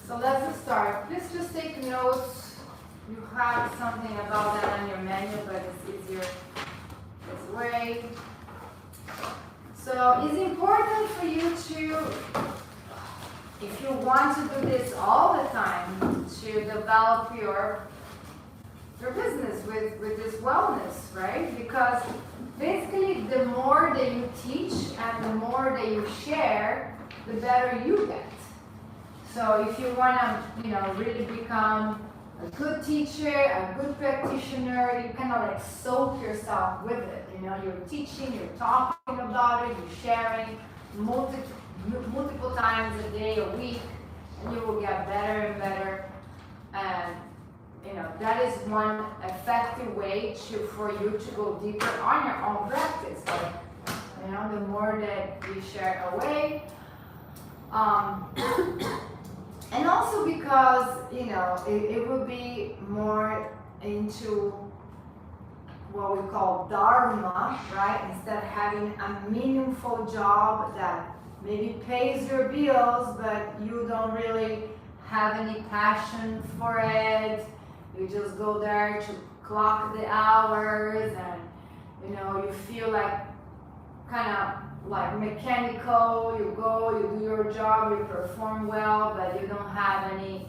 So let's start. Please just take notes. You have something about that on your menu, but it's easier this way. So it's important for you to, if you want to do this all the time, to develop your business with this wellness, right? Because basically the more that you teach and the more that you share, the better you get. So if you want to, really become a good teacher, a good practitioner, you kind of like soak yourself with it. You're teaching, you're talking about it, you're sharing multiple times a day, a week, and you will get better and better. And that is one effective way for you to go deeper on your own practice. The more that you share away. And also because, it would be more into what we call dharma, right? Instead of having a meaningful job that maybe pays your bills, but you don't really have any passion for it. You just go there to clock the hours and, you feel like kind of like mechanical. You go, you do your job, you perform well, but you don't have any,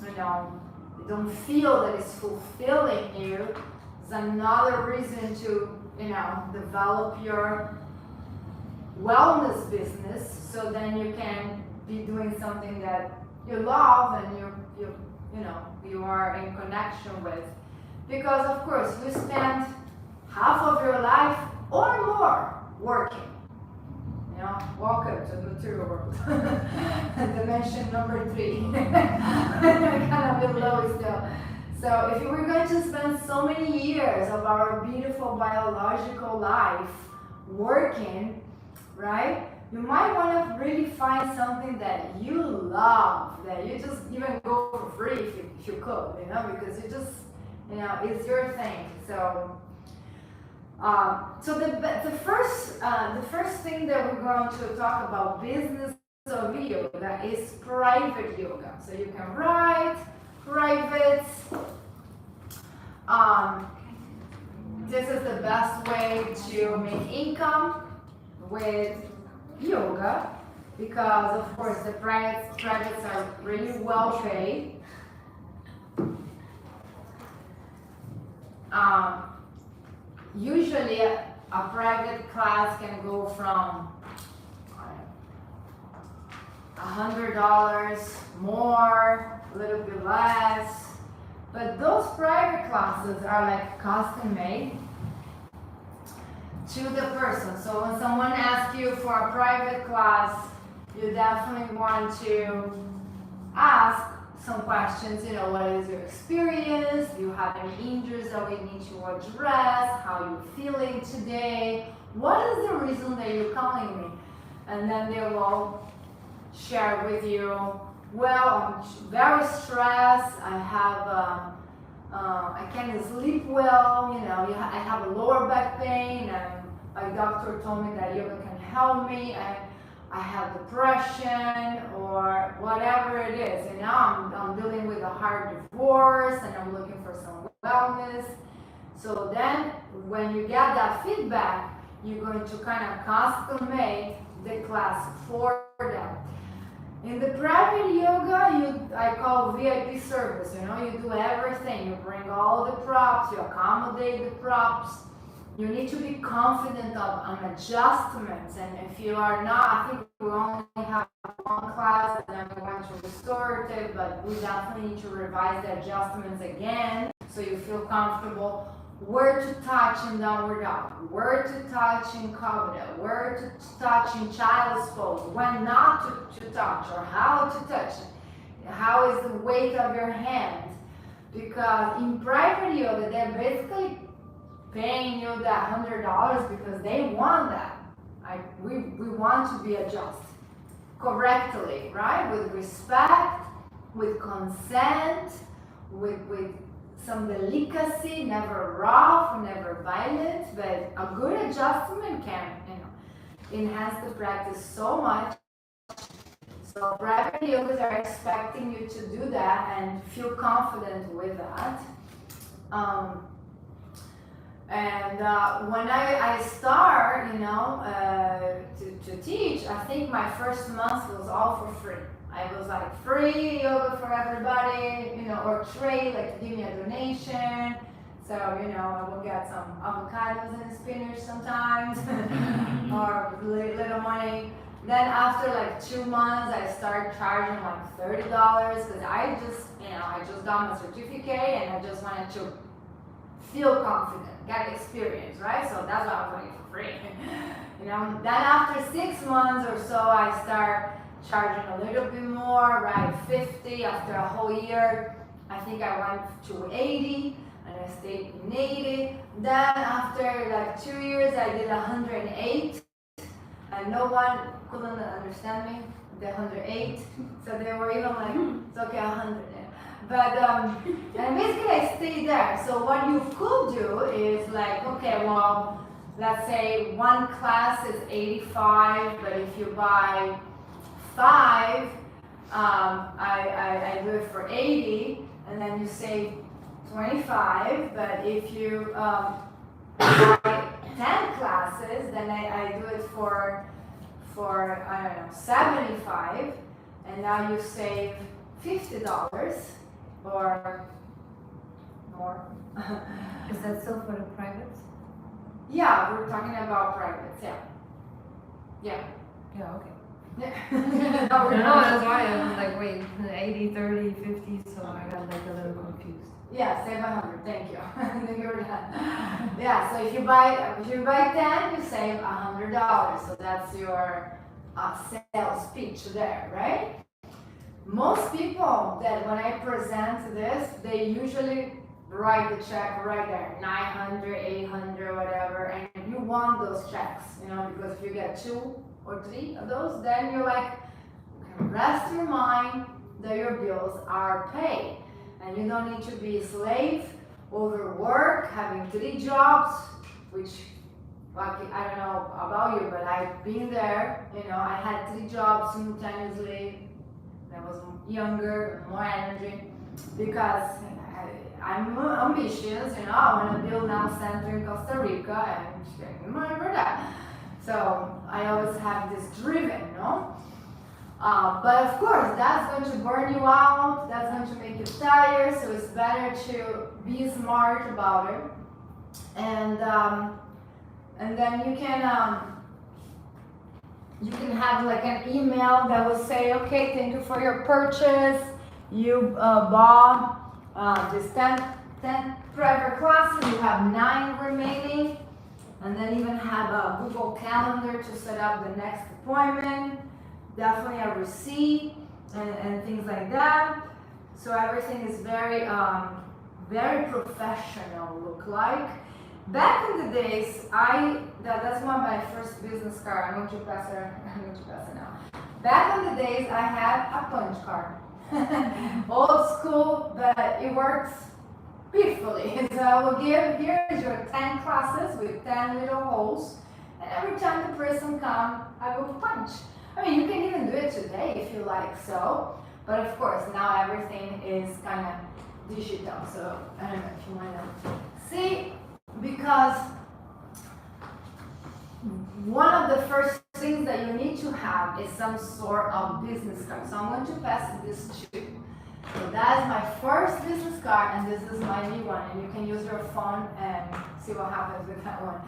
you don't feel that it's fulfilling you. It's another reason to, develop your wellness business, so then you can be doing something that you love and you are in connection with. Because of course you spend half of your life or more working. Welcome to the material world. Dimension number 3. Kind of a bit low still. So if you were going to spend so many years of our beautiful biological life working, right? You might want to really find something that you love, that you just even go for free if you could, because you just, it's your thing. So the first thing that we're going to talk about business of yoga is private yoga. So you can write private. This is the best way to make income with yoga, because of course the privates are really well paid. Usually a private class can go from $100 more, a little bit less, but those private classes are like custom made to the person. So when someone asks you for a private class, you definitely want to ask some questions. What is your experience? Do you have any injuries that we need to address? How are you feeling today? What is the reason that you're calling me? And then they will share with you, well, I'm very stressed, I can't sleep well, I have a lower back pain, and my doctor told me that yoga can help me, and I have depression or whatever it is, I'm dealing with a hard divorce and I'm looking for some wellness. So then when you get that feedback, you're going to kind of custom make the class for them. In the private yoga, I call VIP service. You do everything. You bring all the props, you accommodate the props. You need to be confident on adjustments. And if you are not, I think we only have one class and then we went to restorative, but we definitely need to revise the adjustments again so you feel comfortable. Where to touch in downward dog, where to touch in kavada, where to touch in child's pose, when not to touch, or how to touch it. How is the weight of your hand? Because in private yoga, they're basically paying you that $100 because they want that. We want to be adjusted correctly, right? With respect, with consent, with some delicacy, never rough, never violent, but a good adjustment can, enhance the practice so much. So private yogas are expecting you to do that and feel confident with that. When I start, to teach, I think my first month was all for free. I was like free yoga for everybody, or trade, like give me a donation. So, I will get some avocados and spinach sometimes, or little money. Then after like 2 months, I started charging like $30 because I just got my certificate and I just wanted to feel confident, get experience, right? So that's why I was doing it for free. Then after 6 months or so, I start charging a little bit more, right? 50 after a whole year. I think I went to 80 and I stayed in 80. Then after like 2 years, I did 108 and no one couldn't understand me, the 108. So they were even like, it's okay, 100. But, and basically I stayed there. So what you could do is like, okay, well, let's say one class is 85, but if you buy 5, I do it for 80, and then you save 25. But if you buy 10 classes, then I do it for I don't know, 75, and now you save $50 or more. Is that still for the privates? Yeah, we're talking about privates. Yeah. Yeah, okay. Yeah. No, that's why I was like, wait, 80, 30, 50, so I got like a little confused. Yeah, save 100. Thank you. Yeah, so if you buy 10, you save $100. So that's your sales pitch there, right? Most people that when I present this, they usually write the check right there, 900, 800, whatever, and you want those checks, because if you get 2 or 3 of those, then you're like, you can rest your mind that your bills are paid. And you don't need to be a slave, overwork, having 3 jobs, which, like, I don't know about you, but I've been there. I had 3 jobs simultaneously. I was younger, more energy, because I'm ambitious. I want to build now center in Costa Rica, and remember that. So I always have this driven, But of course, that's going to burn you out, that's going to make you tired, so it's better to be smart about it. And then you can have like an email that will say, okay, thank you for your purchase. You bought this 10 private classes, you have 9 remaining. And then even have a Google Calendar to set up the next appointment. Definitely a receipt and things like that. So everything is very, very professional look like. Back in the days, that's one of my first business card. I'm going to pass it now. Back in the days, I had a punch card. Old school, but it works beautifully. So I will give, here is your 10 classes with 10 little holes. And every time the person comes, I will punch. I mean, you can even do it today if you like so. But of course, now everything is kind of digital. So I don't know if you want to see. Because one of the first things that you need to have is some sort of business card. So I'm going to pass this to you. So that is my first business card, and this is my new one. And you can use your phone and see what happens with that one.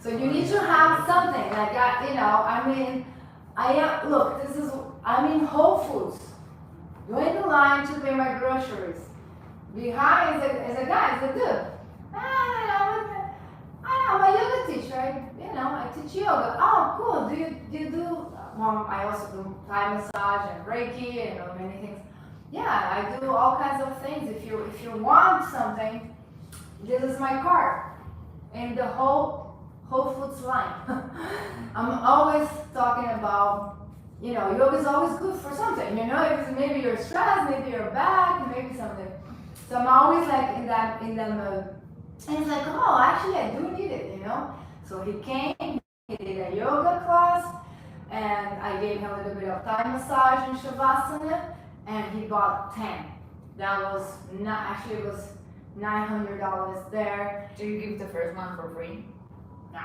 So you need to have something like that. I'm in Whole Foods, doing the line to pay my groceries. Behind is a guy, is a dude. I'm a yoga teacher. I teach yoga. Oh, cool. Do you do? Well, I also do Thai massage and Reiki and many things. Yeah, I do all kinds of things. If you want something, this is my card. And the Whole Foods line. I'm always talking about, yoga is always good for something. If maybe you're stressed, maybe you're bad, maybe something. So I'm always like in that mode. And it's like, oh, actually I do need it, So he came, he did a yoga class, and I gave him a little bit of Thai massage and Shavasana, and he bought 10. That was not, actually it was $900 there. Do you give the first one for free? No.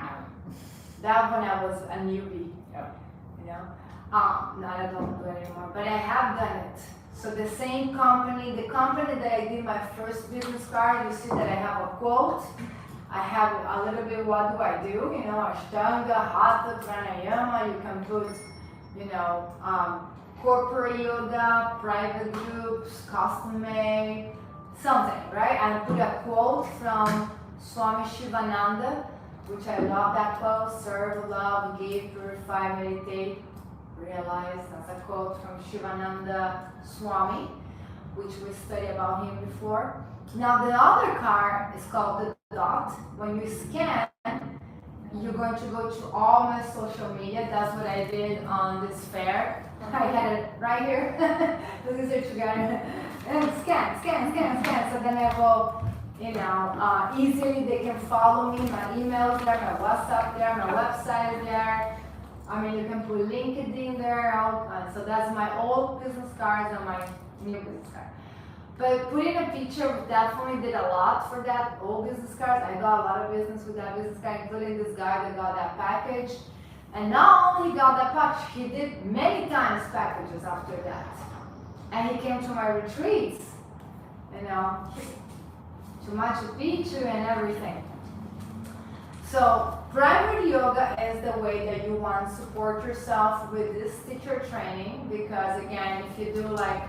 That when I was a newbie. Yep. You know? No, I don't do it anymore, but I have done it. So the same company, the company that I did my first business card, you see that I have a quote. I have a little bit what do I do, you know, Ashtanga, Hatha, Pranayama, you can put, you know, corporate yoga, private groups, custom made, something, right? And I put a quote from Swami Shivananda, which I love that quote, serve, love, give, purify, meditate, realize. That's a quote from Shivananda Swami, which we studied about him before. Now the other card is called the dot. When you scan, you're going to go to all my social media. That's what I did on this fair. I had it right here. Look at it together. And scan. So then I will, you know, easily they can follow me. My email's there, my WhatsApp there, my website is there. I mean, you can put LinkedIn there. So that's my old business cards and my new business card. But putting a picture definitely did a lot for that old business card. I got a lot of business with that business card, including this guy that got that package. And not only got that package, he did many times packages after that. And he came to my retreats, you know, to Machu Picchu and everything. So private yoga is the way that you want to support yourself with this teacher training, because again, if you do like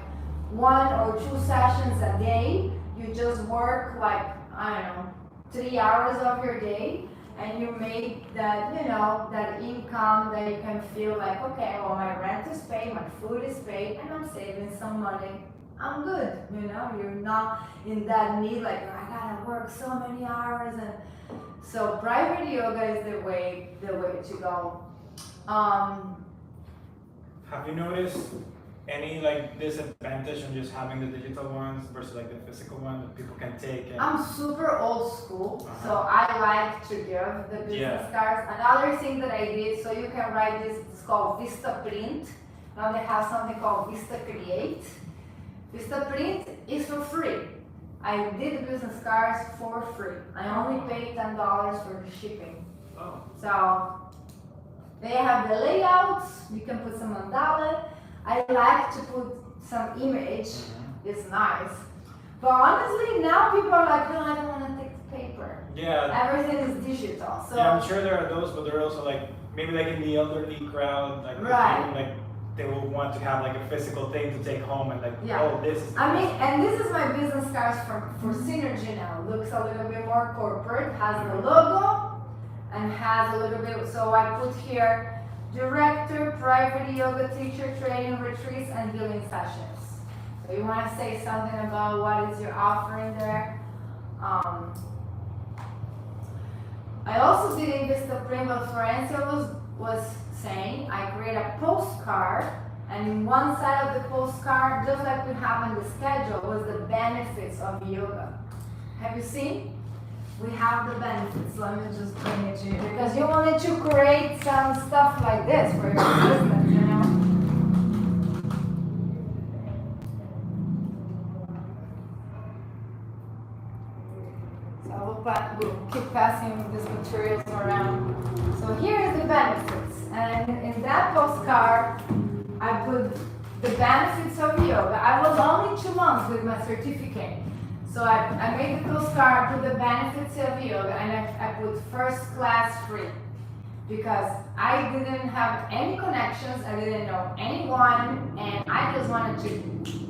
1 or 2 sessions a day, you just work like, I don't know, 3 hours of your day, and you make that, you know, that income that you can feel like, okay, well, my rent is paid, my food is paid, and I'm saving some money. I'm good, you know, you're not in that need, like, I gotta work so many hours. And so private yoga is the way to go. Have you noticed any like disadvantage on just having the digital ones versus like the physical one that people can take? And... I'm super old school, so I like to give the business cards. Another thing that I did, so you can write this, it's called Vista Print. Now they have something called Vista Create. Vista Print is for free. I did the business cards for free. I only paid $10 for the shipping. Oh. So they have the layouts, you can put some mandala. I like to put some image, it's nice. But honestly, now people are like, no, I don't want to take the paper. Yeah. Everything is digital. So yeah, I'm sure there are those, but there are also like, maybe like in the elderly crowd, like, like they will want to have like a physical thing to take home and like, oh, this is. I mean, and this is my business cards for Synergy now. Looks a little bit more corporate, has the logo and has a little bit, so I put here, Director, Private Yoga Teacher Training Retreats and Healing Sessions. So you want to say something about what is your offering there? I also did in Vista Print, but Florencia was saying, I create a postcard, and in one side of the postcard, just like we have in the schedule, was the benefits of yoga. Have you seen? We have the benefits. Let me just bring it to you, because you wanted to create some stuff like this for your business, you know? So we'll keep passing these materials around. So here is the benefits, and in that postcard, I put the benefits of yoga. I was only 2 months with my certificate. So I made the postcard, put the benefits of yoga, and I put first class free. Because I didn't have any connections, I didn't know anyone, and I just wanted to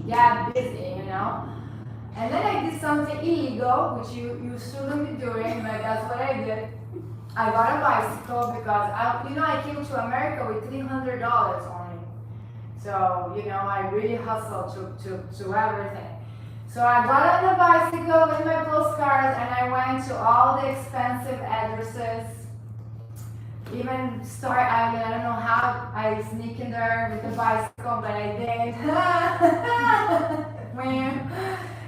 get busy, you know? And then I did something illegal, which you shouldn't be doing, but that's what I did. I got a bicycle because I came to America with $300 only. So, you know, I really hustled to everything. So I got on the bicycle with my postcards and I went to all the expensive addresses. Even I don't know how I sneak in there with the bicycle, but I did.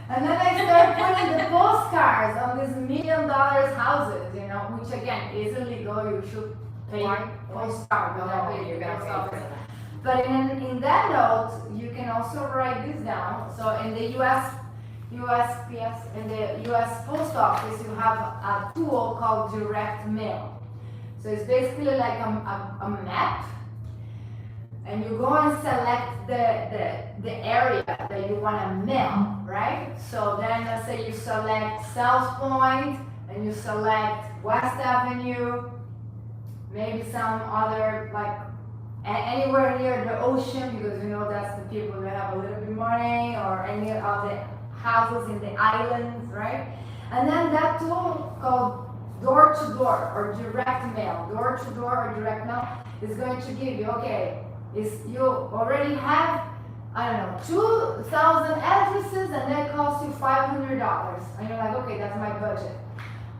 And then I started putting the postcards on these $1 million houses, you know, which again is illegal. You should pay post card, Oh, you're gonna pay for that. But in that note, you can also write this down. So in the USPS, in the US Post Office, you have a tool called direct mail. So it's basically like a map, and you go and select the area that you want to mail, right? So then let's say you select South Point, and you select West Avenue, maybe some other, like anywhere near the ocean, because you know that's the people that have a little bit money, or any of the houses in the islands, right? And then that tool called door to door or direct mail, door to door or direct mail, is going to give you, okay, you already have, I don't know, 2,000 addresses, and that costs you $500. And you're like, okay, that's my budget.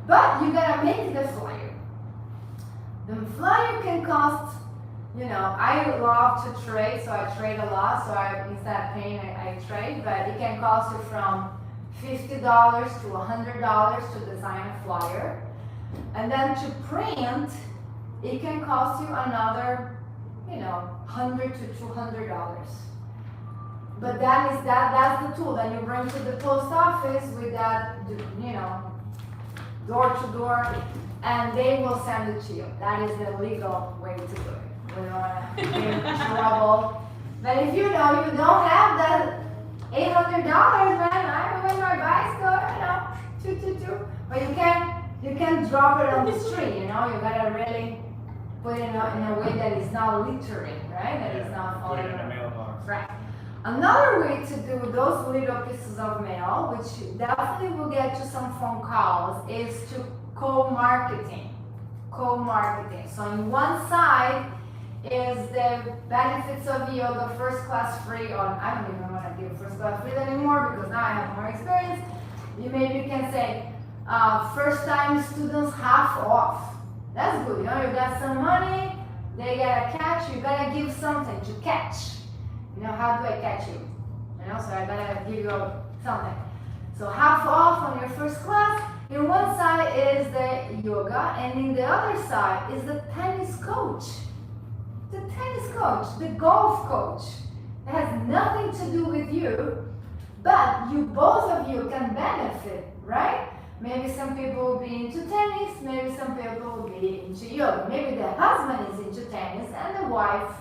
But you gotta make the flyer. The flyer can cost, you know, I love to trade, so I trade a lot. So instead of paying, I trade, but it can cost you from $50 to $100 to design a flyer. And then to print, it can cost you another, you know, $100 to $200. But that's the tool that you bring to the post office with that, you know, door to door, and they will send it to you. That is the legal way to do it. We don't want to get in trouble. But if you know you don't have that $800, man, I with my bicycle, you know, but you can drop it on the street, you know. You gotta really put it in a way that is not littering, right? That is not Put falling it in a on. mailbox. Right. Another way to do those little pieces of mail, which definitely will get you some phone calls, is to co-marketing. Co-marketing. So on one side is the benefits of yoga, first class free, on, I don't even want to give first class free anymore because now I have more experience. Maybe you can say, first time students half off. That's good, you know, you got some money, they gotta catch, you gotta give something to catch. You know, how do I catch you? You know, so I gotta give you something. So half off on your first class. In one side is the yoga, and in the other side is the tennis coach. The tennis coach, the golf coach. It has nothing to do with you, but you, both of you can benefit, right? Maybe some people will be into tennis, maybe some people will be into yoga. Maybe the husband is into tennis and the wife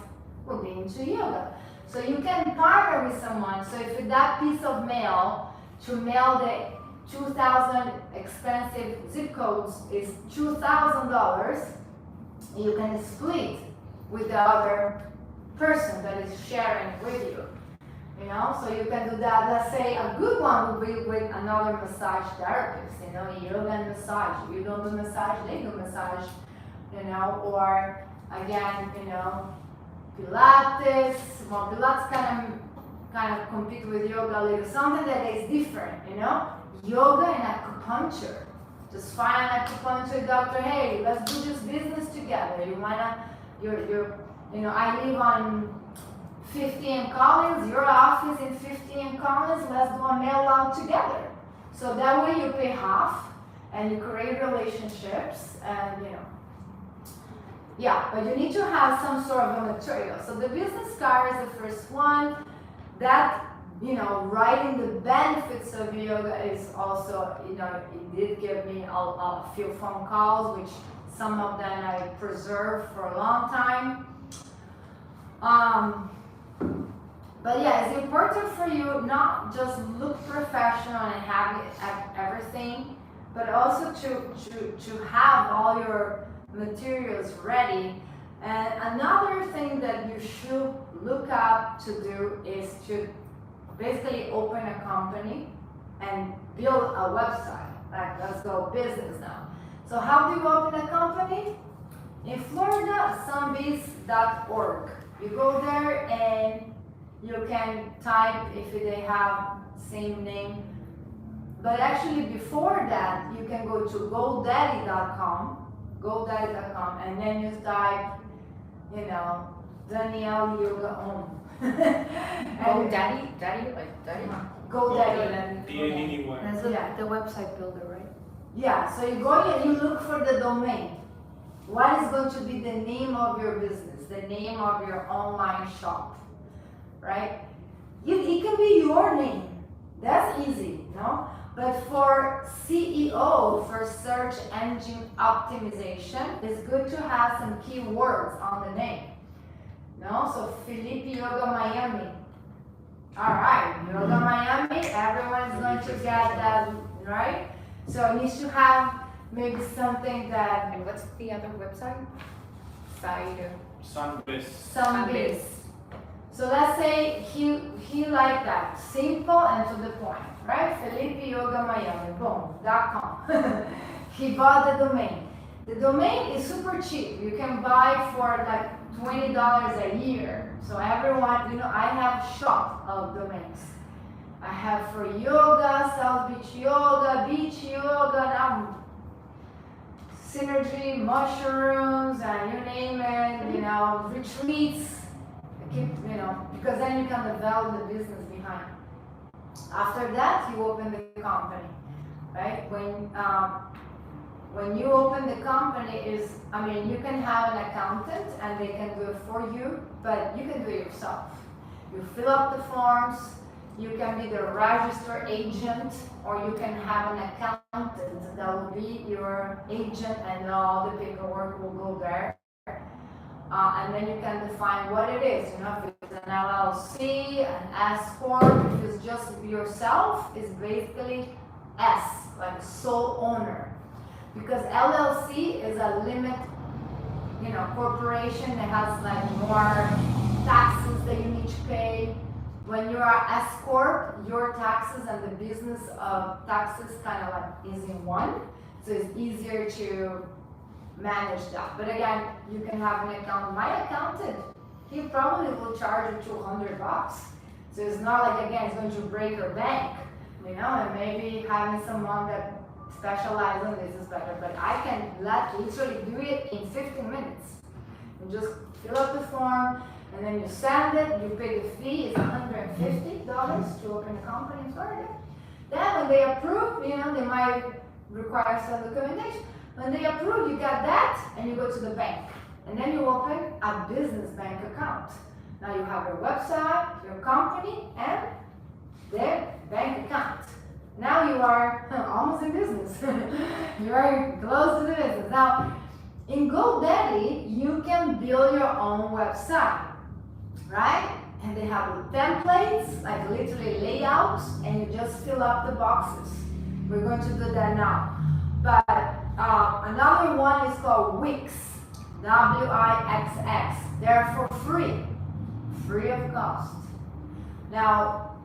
will be into yoga. So you can partner with someone. So if that piece of mail, to mail the 2,000 expensive zip codes is $2,000, you can split with the other person that is sharing with you. You know, so you can do that. Let's say a good one would be with another massage therapist, you know, yoga and massage. You don't do massage, they do massage, you know, or again, you know, Pilates. Well, Pilates kind of compete with yoga a little, something that is different, you know, yoga and acupuncture. Just find an acupuncture doctor, hey, let's do this business together. You wanna, you know, I live on 50 and Collins, your office in 50 and Collins, let's do a mail out together. So that way you pay half and you create relationships and, you know. Yeah, but you need to have some sort of a material. So the business card is the first one. That, you know, writing the benefits of yoga is also, you know, it did give me a few phone calls, which some of them I preserved for a long time. But yeah, it's important for you not just look professional and have everything, but also to have all your materials ready. And another thing that you should look up to do is to basically open a company and build a website. Like, let's go business now. So how do you open a company? In Florida, sunbees.org. You go there and you can type if they have same name. But actually before that, you can go to GoDaddy.com, and then you type, you know, Danielle Yoga Om. Daddy, like Daddy? GoDaddy. D-A-D-D-Y. That's the website builder, right? Yeah, so you go and you look for the domain. What is going to be the name of your business, the name of your online shop, right? It can be your name. That's easy, no? But for SEO, for search engine optimization, it's good to have some keywords on the name. No? So Felipe Yoga Miami. Alright, Yoga Miami, everyone's going to get that, right? So it needs to have maybe something that And what's the other website? Side. Sunbiz. some base. So let's say he liked that, simple and to the point, right? Felipe Yoga Miami, boom, .com. He bought the domain. The domain is super cheap. You can buy for like $20 a year. So everyone, you know, I have shop of domains. I have for yoga, South Beach Yoga, now Synergy, mushrooms, and you name it, you know, retreats. Keep, you know, because then you can develop the business behind. After that, you open the company, right? When you open the company, you can have an accountant and they can do it for you, but you can do it yourself. You fill up the forms, you can be the registered agent, or you can have an accountant that will be your agent and all the paperwork will go there. And then you can define what it is, you know, if it's an LLC, an S Corp, if it's just yourself, it's basically S, like sole owner. Because LLC is a limit, you know, corporation that has like more taxes that you need to pay. When you are S Corp, your taxes and the business of taxes kind of like is in one, so it's easier to manage that. But again, you can have an account. My accountant, he probably will charge you $200. So it's not like, again, it's going to break your bank, you know, and maybe having someone that specializes in this is better. But I can literally do it in 15 minutes. You just fill out the form, and then you send it, you pay the fee, it's $150 to open the company in Florida. Then when they approve, you know, they might require some documentation. When they approve, you got that, and you go to the bank. And then you open a business bank account. Now you have your website, your company, and their bank account. Now you are almost in business. You are close to the business. Now, in GoDaddy, you can build your own website, right? And they have templates, like literally layouts, and you just fill up the boxes. We're going to do that now. But another one is called Wix, W-I-X-X. They're for free of cost. Now,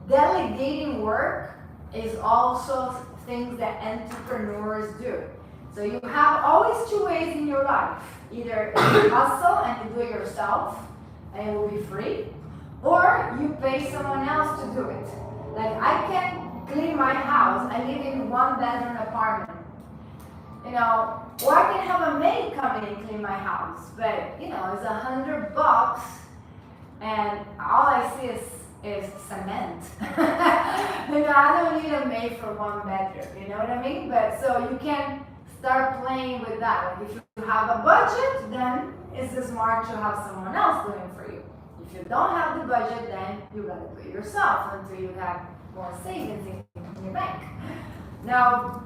delegating work is also things that entrepreneurs do. So you have always two ways in your life. Either you hustle and you do it yourself, and it will be free, or you pay someone else to do it. Like I can clean my house. I live in 1-bedroom apartment. You know, or I can have a maid come in and clean my house, but you know, it's $100, and all I see is cement. You know, I don't need a maid for 1 bedroom. You know what I mean? But so you can start playing with that. Like if you have a budget, then it's smart to have someone else doing it for you. If you don't have the budget, then you gotta do it yourself until you have more savings in your bank. Now,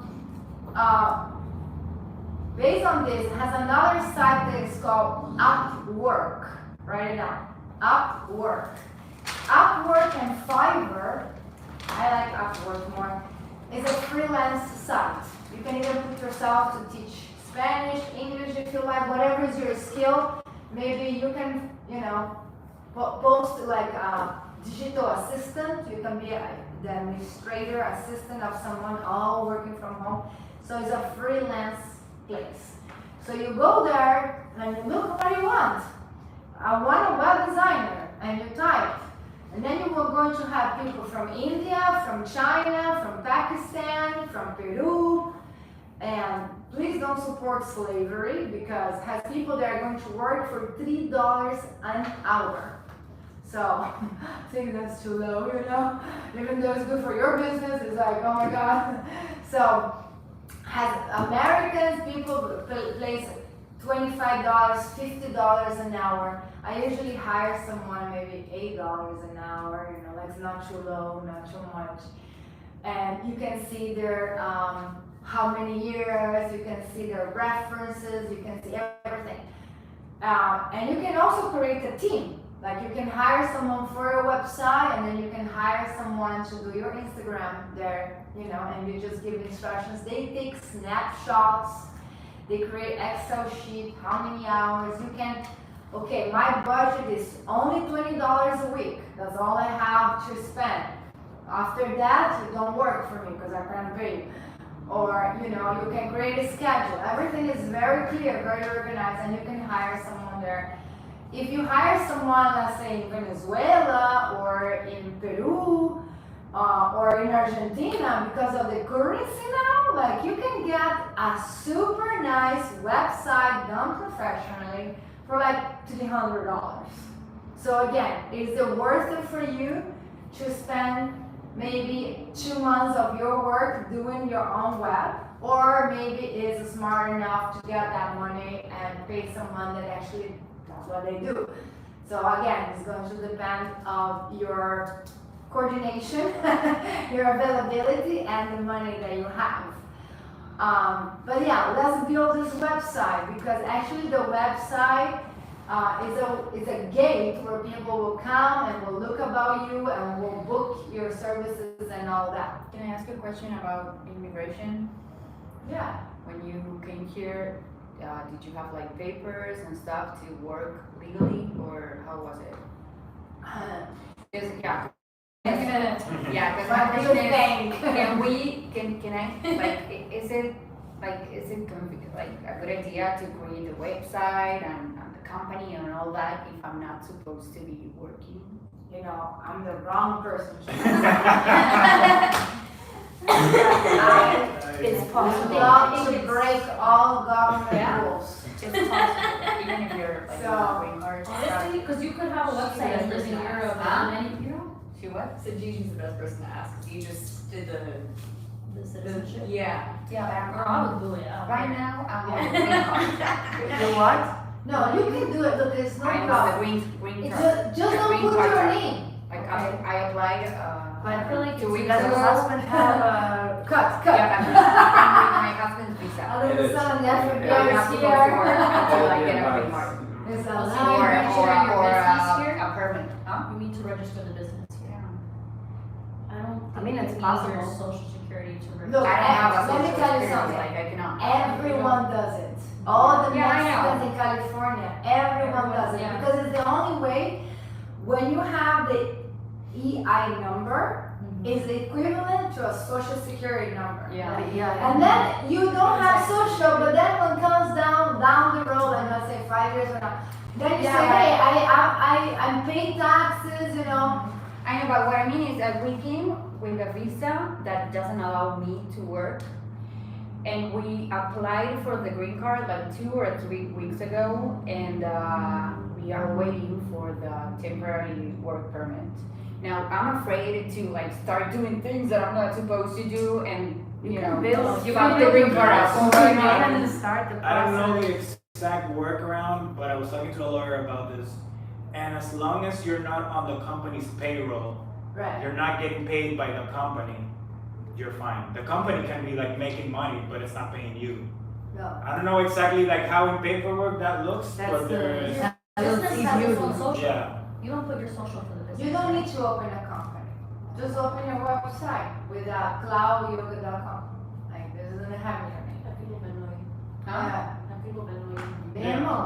based on this, it has another site that is called Upwork. Write it down. Upwork. Upwork and Fiverr, I like Upwork more, is a freelance site. You can either put yourself to teach Spanish, English if you like, whatever is your skill. Maybe you can, you know, post like a digital assistant. You can be the administrator, assistant of someone, all working from home. So it's a freelance place. So you go there and you look what you want. I want a web designer, and you type. And then you are going to have people from India, from China, from Pakistan, from Peru. And please don't support slavery, because it has people that are going to work for $3 an hour. So I think that's too low, you know? Even though it's good for your business, it's like, oh my God. So has Americans, people place $25, $50 an hour. I usually hire someone maybe $8 an hour, you know, like it's not too low, not too much. And you can see their, how many years, you can see their references, you can see everything. And you can also create a team. Like you can hire someone for your website and then you can hire someone to do your Instagram there, you know, and you just give instructions. They take snapshots, they create Excel sheet, how many hours you can, okay, my budget is only $20 a week. That's all I have to spend. After that, it don't work for me because I can't pay you. Or, you know, you can create a schedule. Everything is very clear, very organized, and you can hire someone there. If you hire someone, let's say in Venezuela or in Peru or in Argentina, because of the currency now, like you can get a super nice website done professionally for like $300. So again, is it worth it for you to spend maybe 2 months of your work doing your own web, or maybe is smart enough to get that money and pay someone that actually does what they do? So again, it's going to depend on your coordination, your availability, and the money that you have. But yeah, let's build this website, because actually the website is a gate where people will come and will look about you and will book your services and all that. Can I ask a question about immigration? Yeah. When you came here, did you have like papers and stuff to work legally, or how was it? Because yeah, yeah. Because my What do you question is, think? can I like is it like a good idea to create a website and the company and all that if I'm not supposed to be working? You know, I'm the wrong person. It's You possible. love to break all government Yeah. rules. It's possible, even if you're like So, on a green card. Honestly, because you could have a website and live in Europe and then, you know, She what? So Gigi's the best person to ask, 'cause you just did the citizenship. yeah. Yeah, Or I would do it. right now I'm on the green card. You what? No, you can do it, look, there's no I'm on the problem. green It's card. just The don't green put card your card. name. Like I applied, But I feel like 2 weeks Does ago. your husband have a cut? Yeah, I'm with my husband's visa. A little son, that's what Yeah, you have to go here. for it until I get a green card. There's a Also, lot. you Or, register or, your or business here? a permit, huh? You need to register the business here. Yeah. I don't I mean, think it's you need possible. your social security to register. Look, I don't have a let me social tell you security, something. like I cannot. Everyone does it. All the Yeah, I know. Mexicans in California, everyone does it. Yeah. Because it's the only way, when you have the EI number, is the equivalent to a social security number. Yeah. And then you don't have social, but then when it comes down the road, and let's say 5 years from now, then you Yeah, say, but- hey, I'm paying taxes, you know. I know, but what I mean is that we came with a visa that doesn't allow me to work. And we applied for the green card like 2 or 3 weeks ago, and we are waiting for the temporary work permit. Now, I'm afraid to like start doing things that I'm not supposed to do, and you know, fuck the green card out. So, you know, and start the I don't know process. the exact workaround, but I was talking to a lawyer about this. And as long as you're not on the company's payroll, Right. you're not getting paid by the company, you're fine. The company can be like making money, but it's not paying you. No. I don't know exactly like how in paperwork that looks, That's but there's, Business has its own social. yeah. You don't put your social for the business. You don't need to open a company. Just open your website with cloudyoga.com. Like, this doesn't have your name. Have people been annoying? Huh? Have people been annoying? Venmo,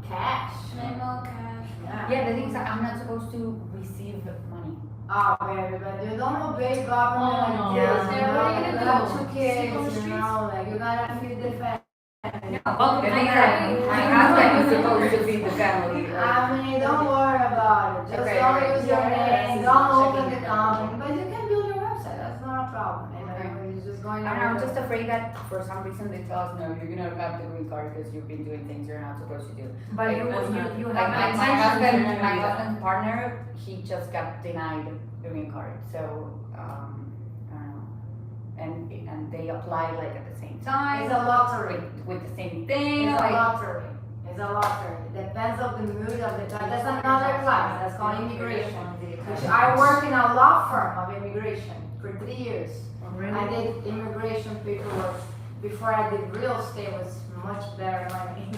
cash. Memo, cash. Yeah, the thing is, I'm not supposed to receive money. Oh, baby, but you don't obey government Oh, like no. this. Yeah. You know, What are you you gonna got do? 2 Sleep on the kids, you streets? know, like you gotta feed the family. The thing is that my husband is supposed to feed the family. Like, I mean, don't worry about it. Just Okay, don't okay. use your Yeah, name, yeah, don't yeah. open the company, but you can build your website. That's not a problem. You know, Okay. it's just going. and I'm just afraid that for some reason they tell us, no, you're gonna have the green card because you've been doing things you're not supposed to do. But Like, you like have my an intention to do that. husband's partner, he just got denied the green card, so, I don't know. And they applied like at the same time. It's a lottery. With the same thing, It's a like, lottery. It's a lottery. Depends on the mood of the class. That's another class. That's called immigration. Which I work in a law firm of immigration for 3 years. Really? I did immigration paperwork before I did real estate. Was much better money.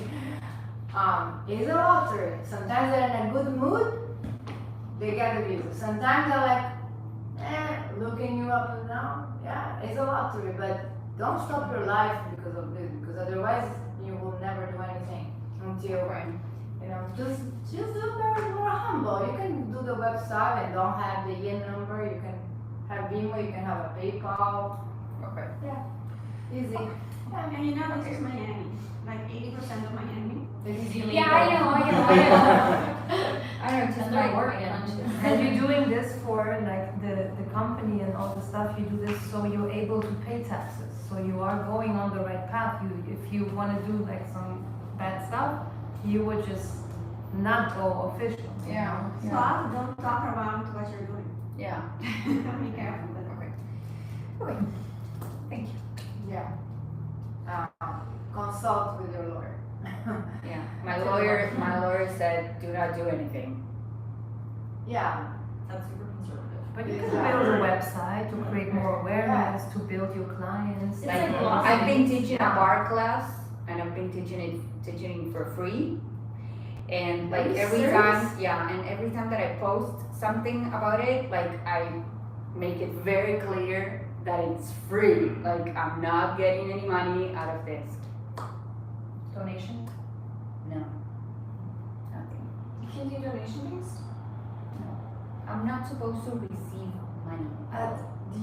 It's a lottery. Sometimes they're in a good mood, they get the visa. Sometimes they're like, looking you up and down. Yeah, it's a lottery, but don't stop your life because of this, because otherwise you will never do anything until, you know, just do very more humble. You can do the website and don't have the yen number. You can have Venmo, you can have a PayPal. Okay. Easy. And you know, this is Miami, like 80% of Miami. Yeah, I know. I know, just And my they're work. working. And you're doing this for like the company and all the stuff, you do this so you're able to pay taxes. So you are going on the right path. If you want to do like some bad stuff, you would just not go official. you Yeah. know? So don't talk around what you're doing. Yeah. Be careful with it. Okay. Thank you. Yeah. Consult with your lawyer. Yeah. My lawyer said, do not do anything. Yeah. That's super conservative. But you can Exactly. build a website to create more awareness, to build your clients. It's Like, like blocking. I've been teaching a bar class and I've been teaching it for free. And like Are you every serious? time, yeah, and every time that I post something about it, like I make it very clear that it's free. Like I'm not getting any money out of this. Donation? No. Nothing. You can do donation based? I'm not supposed to receive money.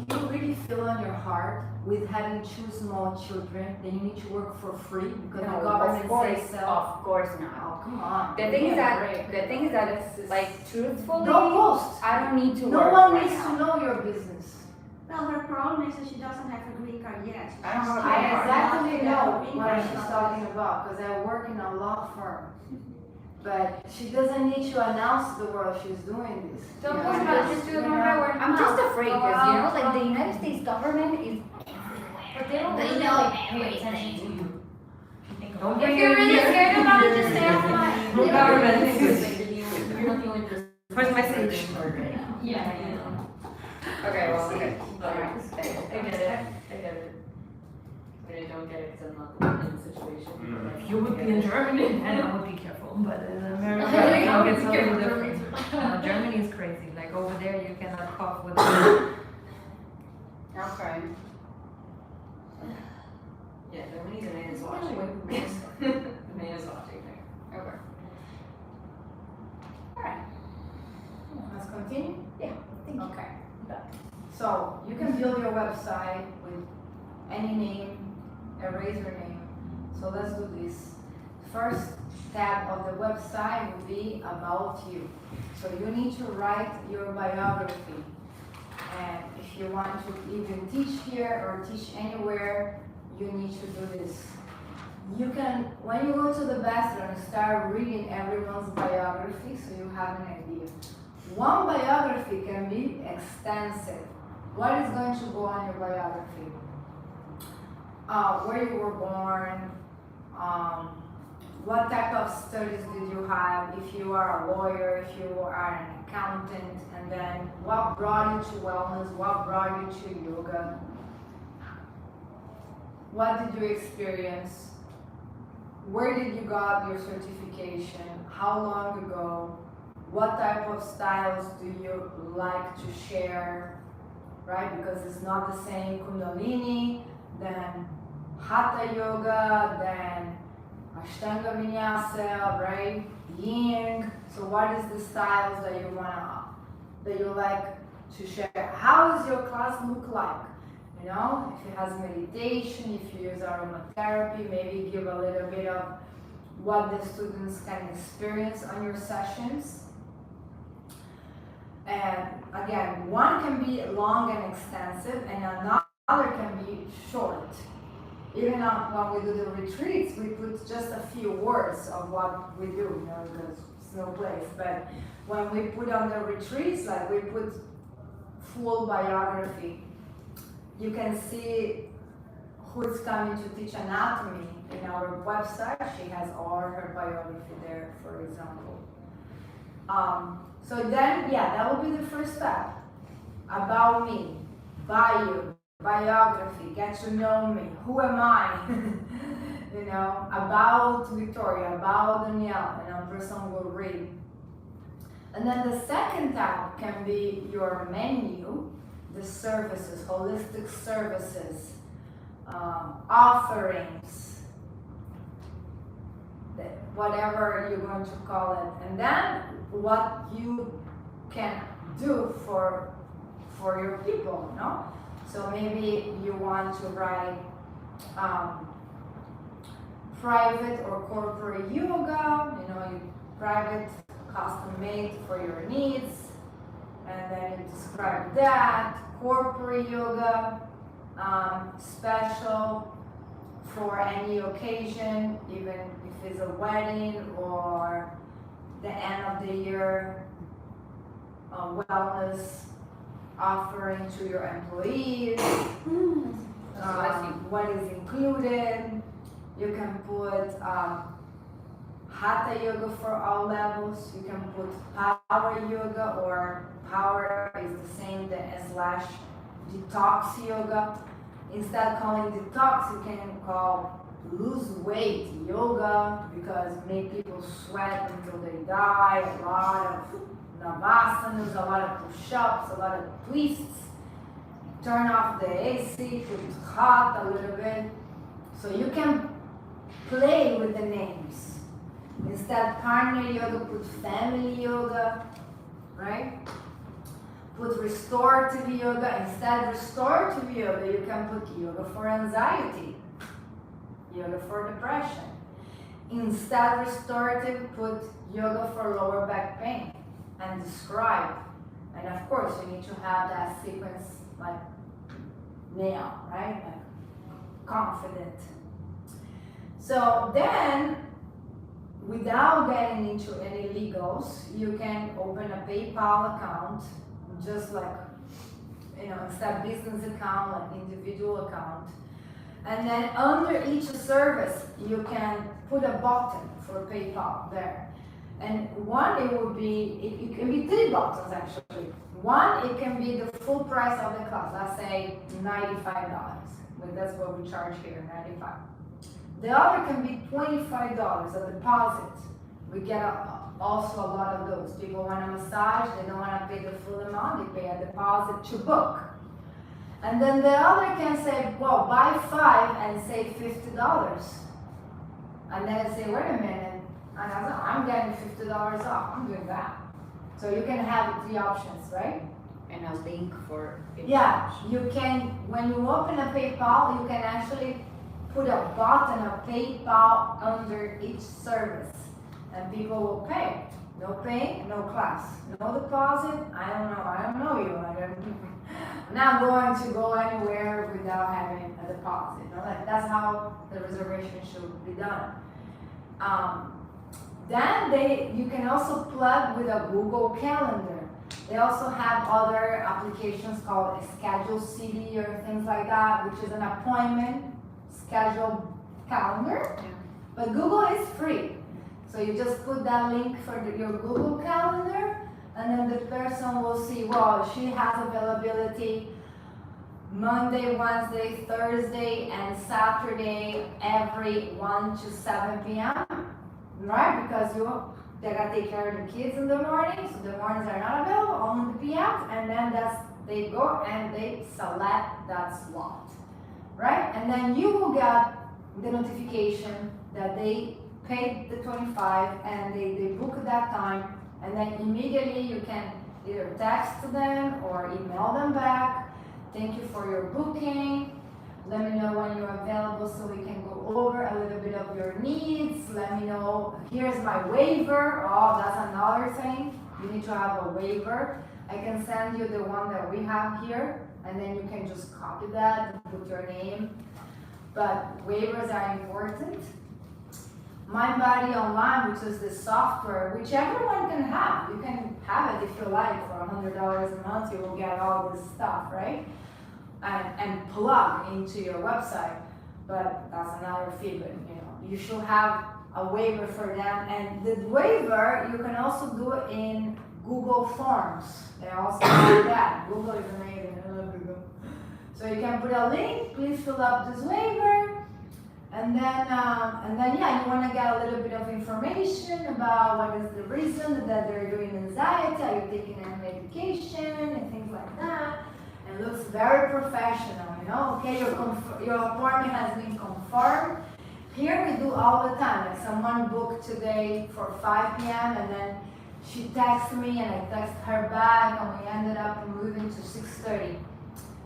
Do you really feel in your heart with having two small children that you need to work for free because the government says so? Of course not. Oh, come on. The thing is Give me a that break. This is- like truthfully, Don't post. I don't need to No work one right needs now. to know your business. Well, her problem is that she doesn't have a green card yet. I don't have a I green card. exactly know Green what card she's is not talking about because I work in a law firm. But she doesn't need to announce to the world she's doing this. Don't You post know, about it, just, just do you it know, no matter where. I'm just afraid because you know, like the Well, United States government is But they don't They really know like pay everything. attention to you. Don't If bring you're it really here. scared about it, just stay off my. No government. You're not the only person. Where's my message? Yeah. okay. Well, okay. Alright. I get it. I get it. I mean, I don't get it because I'm not the one in the situation. but I If you would be in Germany, then I would be careful. But in America, I you know, it's a would be little careful. different. Germany is crazy. Like over there, you cannot cough with. Okay. Yeah, no, we need a man is watching. The man is watching there. Okay. Alright. Let's continue? Thank you. Okay. So you can build your website with any name, erase your name. So let's do this. First tab of the website will be about you. So you need to write your biography. And if you want to even teach here or teach anywhere, you need to do this. You can, when you go to the bathroom, start reading everyone's biography so you have an idea. One biography can be extensive. What is going to go on your biography? Where you were born, what type of studies did you have, if you are a lawyer, if you are an accountant, and then what brought you to wellness, what brought you to yoga, what did you experience, where did you got your certification, how long ago, what type of styles do you like to share, right? Because it's not the same Kundalini, then Hatha Yoga, then Ashtanga Vinyasa, right? Yin. So what is the styles that you like to share? How does your class look like? You know, if it has meditation, if you use aromatherapy, maybe give a little bit of what the students can experience on your sessions. And again, one can be long and extensive and another can be short. Even when we do the retreats, we put just a few words of what we do, you know, because it's no place. But when we put on the retreats, like we put full biography, you can see who is coming to teach anatomy in our website, she has all her biography there, for example. So then, yeah, that will be the first step. About me, bio, biography, get to know me, who am I? You know, about Victoria, about Danielle, and a person will read. And then the second tab can be your menu, the services, holistic services, offerings, whatever you're going to call it. And then what you can do for your people, no? So maybe you want to write private or corporate yoga, you know, private, custom made for your needs, and then you describe that. Corporate yoga, special for any occasion, even if it's a wedding or the end of the year, wellness offering to your employees, what is included. You can put Hatha yoga for all levels. You can put power yoga, or power is the same as / detox yoga. Instead of calling detox, you can call lose weight yoga, because make people sweat until they die. A lot of navasanas, a lot of push-ups, a lot of twists. Turn off the AC, put it hot a little bit. So you can play with the names. Instead partner yoga, put family yoga, right? Put restorative yoga. Instead restorative yoga, you can put yoga for anxiety, yoga for depression. Instead restorative, put yoga for lower back pain, and describe. And of course, you need to have that sequence like now, right? Like confident. So then, without getting into any legals, you can open a PayPal account, just like, you know, instead business account, like individual account. And then under each service, you can put a button for PayPal there. And one, it would be, it can be 3 buttons actually. One, it can be the full price of the class, let's say $95. But that's what we charge here, $95. The other can be $25, a deposit. We get also a lot of those. People want a massage, they don't want to pay the full amount, they pay a deposit to book. And then the other can say, well, buy 5 and save $50. And then I say, wait a minute, I'm getting $50 off, I'm doing that. So you can have 3 options, right? And a link for it. Yeah, you can, when you open a PayPal, you can actually put a button of PayPal under each service, and people will pay. No pay, no class. No deposit, I don't know you. I'm not going to go anywhere without having a deposit. You know, like, that's how the reservation should be done. Then you can also plug with a Google Calendar. They also have other applications called a Schedule City or things like that, which is an appointment schedule calendar. Yeah. But Google is free. So you just put that link for your Google Calendar, and then the person will see, well, she has availability Monday, Wednesday, Thursday, and Saturday every 1 to 7 p.m. Right? Because they gotta take care of the kids in the morning, so the mornings are not available, only the p.m. And then they go and they select that slot, right? And then you will get the notification that they paid the 25 and they book that time, and then immediately you can either text them or email them back. Thank you for your booking. Let me know when you're available so we can go over a little bit of your needs. Let me know, here's my waiver. Oh, that's another thing. You need to have a waiver. I can send you the one that we have here, and then you can just copy that and put your name. But waivers are important. MindBody Online, which is the software, which everyone can have. You can have it if you like for $100 a month. You will get all this stuff, right? And plug into your website. but that's another fee, but you should have a waiver for them. And the waiver, you can also do it in Google Forms. They also have that. Google is amazing. I love Google. So you can put a link, please fill up this waiver. And then yeah, you want to get a little bit of information about what is the reason that they're doing anxiety, are you taking any medication, and things like that. And it looks very professional, okay, your appointment has been confirmed. Here we do all the time, like someone booked today for 5 p.m. and then she texted me and I text her back and we ended up moving to 6:30.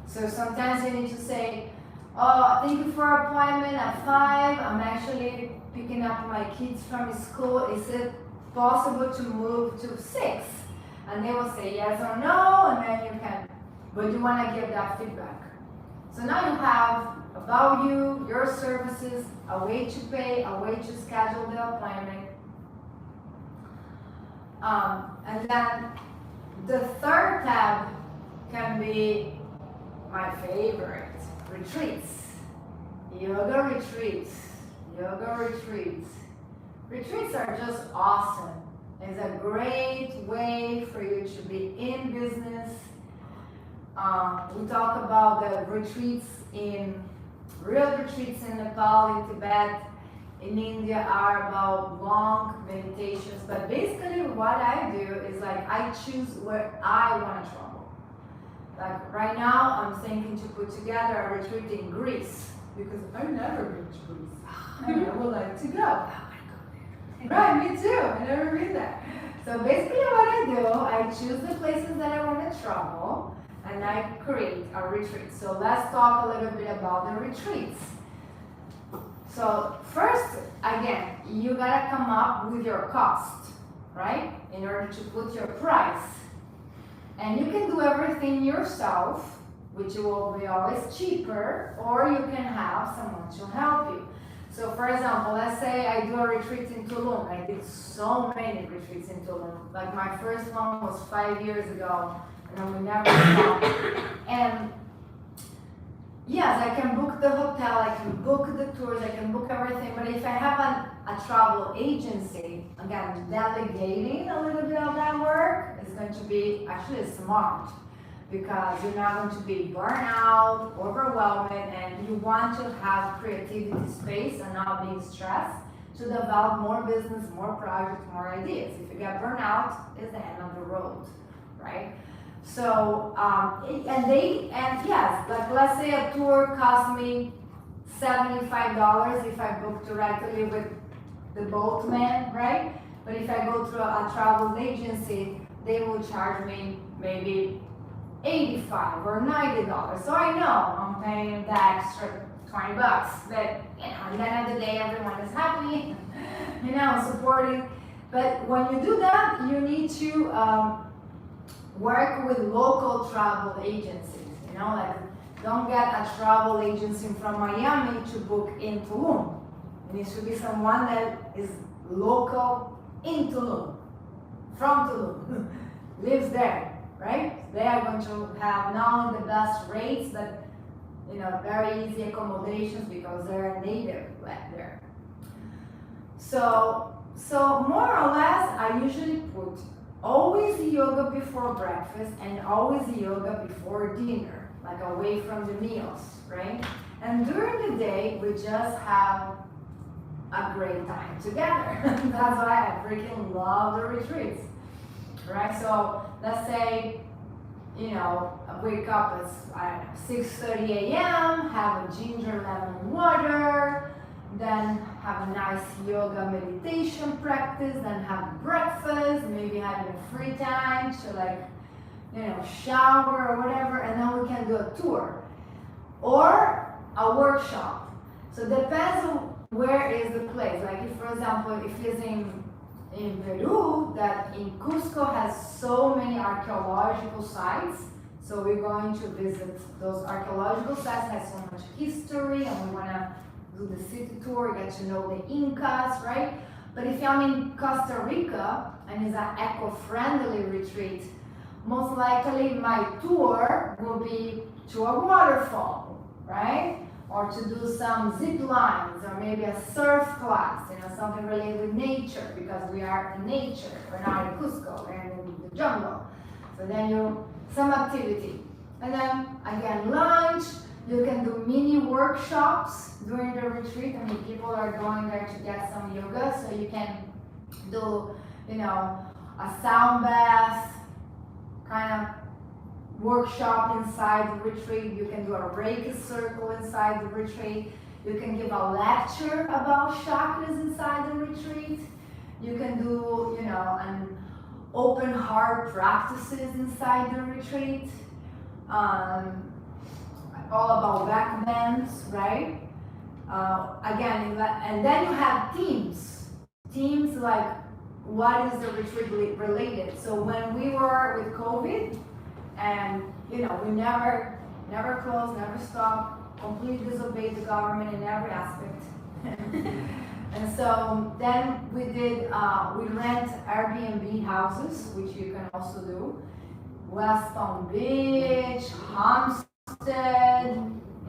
So sometimes you need to say, oh, thank you for our appointment at 5. I'm actually picking up my kids from school. Is it possible to move to 6? And they will say yes or no, and then you can, but you want to give that feedback. So now you have about you, your services, a way to pay, a way to schedule the appointment. And then the third tab can be my favorite, retreats. Yoga retreats. Retreats are just awesome. It's a great way for you to be in business. We talk about the real retreats in Nepal, in Tibet, in India are about long meditations. But basically what I do is like I choose where I want to travel. Like right now I'm thinking to put together a retreat in Greece because I've never been to Greece and I would like to go. Right, me too. I never been there. So basically what I do, I choose the places that I want to travel and I create a retreat. So let's talk a little bit about the retreats. So first, again, you gotta come up with your cost, right? In order to put your price. And you can do everything yourself, which will be always cheaper, or you can have someone to help you. So for example, let's say I do a retreat in Tulum. I did so many retreats in Tulum. Like my first one was 5 years ago, and we never stopped. And yes, I can book the hotel, I can book the tours, I can book everything. But if I have a travel agency, again, delegating a little bit of that work is going to be actually smart. Because you're not going to be burnt out, overwhelmed, and you want to have creativity space and not being stressed to develop more business, more projects, more ideas. If you get burnt out, it's the end of the road, right? So, yes, like let's say a tour costs me $75 if I book directly with the boatman, right? But if I go through a travel agency, they will charge me maybe $85 or $90. So I know I'm paying the extra $20, but at the end of the day, everyone is happy, supporting. But when you do that, you need to work with local travel agencies. Like don't get a travel agency from Miami to book in Tulum. It needs to be someone that is local in Tulum, from Tulum, lives there. Right? They are going to have not only the best rates, but very easy accommodations because they're native there. So more or less, I usually put always yoga before breakfast and always yoga before dinner, like away from the meals, right? And during the day, we just have a great time together. That's why I freaking love the retreats. Right, so let's say, I wake up at 6:30 a.m., have a ginger lemon water, then have a nice yoga meditation practice, then have breakfast, maybe having free time to shower or whatever, and then we can do a tour or a workshop. So it depends on where is the place. Like if, for example, if it's in Peru, that in Cusco has so many archaeological sites, so we're going to visit those archaeological sites that have so much history, and we want to do the city tour, get to know the Incas, right? But if I'm in Costa Rica and it's an eco-friendly retreat, most likely my tour will be to a waterfall, right? or to do some zip lines, or maybe a surf class, something related with nature, because we are in nature, we're not in Cusco, we're in the jungle. So then some activity. And then again, lunch, you can do mini workshops during the retreat. I mean, people are going there to get some yoga, so you can do, a sound bath kind of workshop inside the retreat. You can do a Reiki circle inside the retreat. You can give a lecture about chakras inside the retreat. You can do, an open heart practices inside the retreat. All about back bends, right? Again, and then you have teams. Teams like, what is the retreat related? So when we were with COVID, and we never closed, never stopped, completely disobeyed the government in every aspect. And so then we rent Airbnb houses, which you can also do. West Palm Beach, Homestead,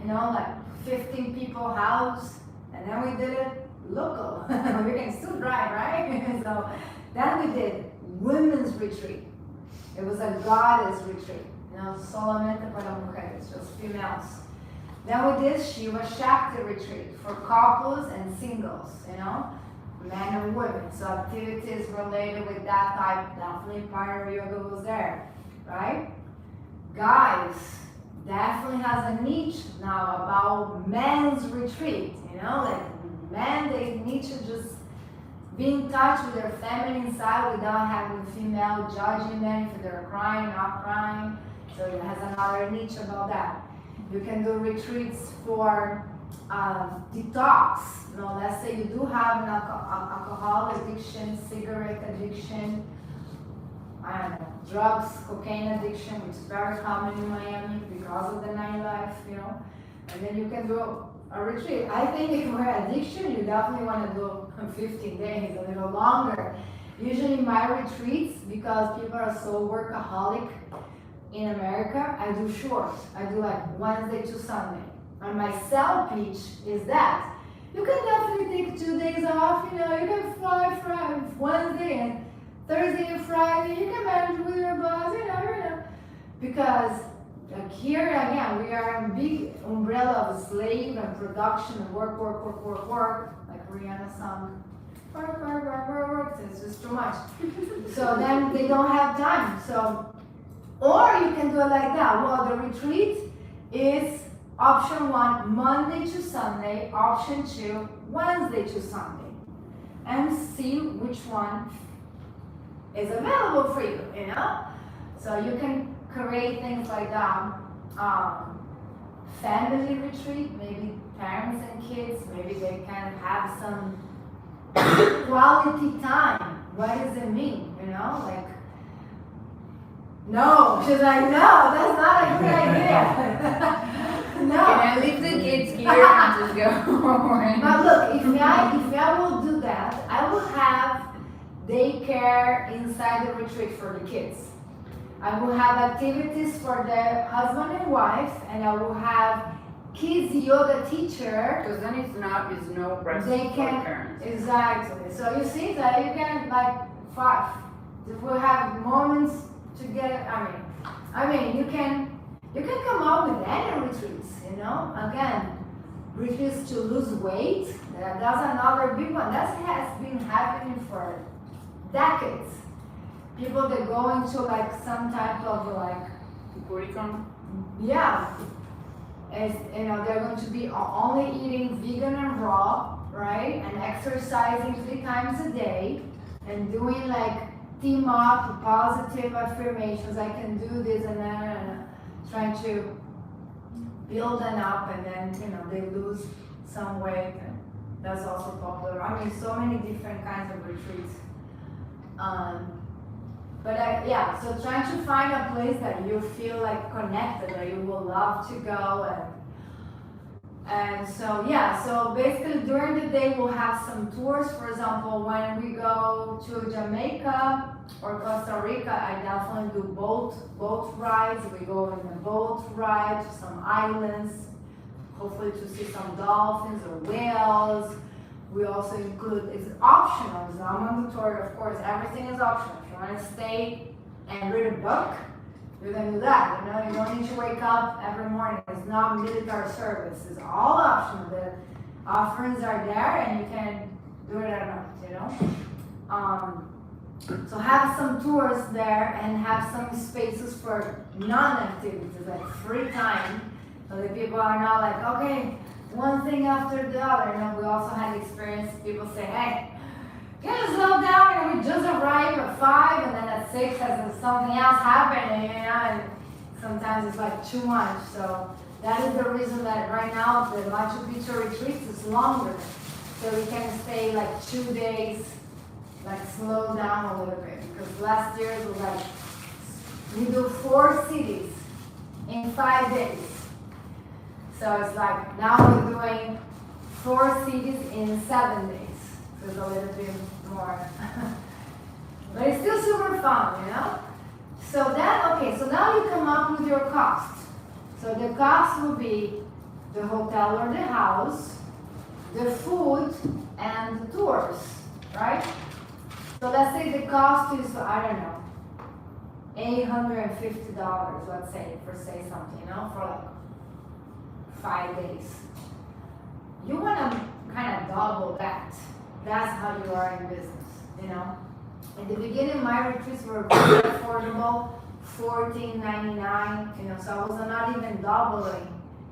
like 15 people house, and then we did it local. We can still drive, right? So then we did women's retreat. It was a goddess retreat, solamente para mujeres, just females. Then we did Shiva Shakti retreat for couples and singles, men and women. So activities related with that type, definitely Power Yoga was there, right? Guys, definitely has a niche now about men's retreat, like men, they need to just be in touch with their feminine side without having female judging them if they're crying, not crying. So it has another niche about that. You can do retreats for detox. Let's say you do have an alcohol addiction, cigarette addiction, I don't know, drugs, cocaine addiction, which is very common in Miami because of the nightlife, and then you can do a retreat. I think if we're addiction, you definitely want to do 15 days, a little longer. Usually my retreats, because people are so workaholic in America, I do short. I do like Wednesday to Sunday. And my sell pitch is that you can definitely take 2 days off, you can fly Friday, Wednesday and Thursday and Friday, you can manage with your boss, because like here again, we are a big umbrella of slave and production and work, like Rihanna song. Work, it's just too much. So then they don't have time. So, or you can do it like that. Well, the retreat is option 1, Monday to Sunday, option 2, Wednesday to Sunday. And see which one is available for you, So you can create things like that. Family retreat, maybe parents and kids, maybe they can have some quality time. What does it mean? Like, no, she's like, no, that's not a good idea. No. Can I leave the kids here and just go? But look, if I will do that, I will have daycare inside the retreat for the kids. I will have activities for the husband and wife, and I will have kids yoga teacher. Because then it's no rest They for can, parents. exactly. So you see that you can if we have moments together, I mean, you can come up with any retreats, Again, retreats to lose weight. That's another big one. That has been happening for decades. People that go into like some type of like, yeah, as they're going to be only eating vegan and raw, right? And exercising 3 times a day, and doing like team up positive affirmations. I can do this and that, and trying to build them up, and then they lose some weight, and that's also popular. I mean, so many different kinds of retreats. So trying to find a place that you feel like connected, that you will love to go, and so basically during the day we'll have some tours. For example, when we go to Jamaica or Costa Rica, I definitely do boat rides. We go in a boat ride to some islands, hopefully to see some dolphins or whales. We also include, it's optional, it's not mandatory, of course, everything is optional. If you wanna stay and read a book, you're gonna do that, you know, you don't need to wake up every morning, it's not military service, it's all optional. The offerings are there and you can do it at night, you know? So have some tours there and have some spaces for non-activities, like free time, so that people are not like, okay, one thing after the other. You know, we also had experience, people say, hey, can you slow down? And we just arrived at 5 and then at 6 has something else happened, you know, and sometimes it's like too much. So that is the reason that right now the Machu Picchu retreats is longer. So we can stay like 2 days, like slow down a little bit. Because last year it was like, we do 4 cities in 5 days. So it's like, now we're doing 4 cities in 7 days. So it's a little bit more. But it's still super fun, you know? So then, okay, so now you come up with your cost. So the cost will be the hotel or the house, the food, and the tours, right? So let's say the cost is, I don't know, $850, let's say, for say something, you know, for like 5 days. You want to kind of double that. That's how you are in business, you know. In the beginning, my retreats were very affordable, $14.99, you know, so I was not even doubling,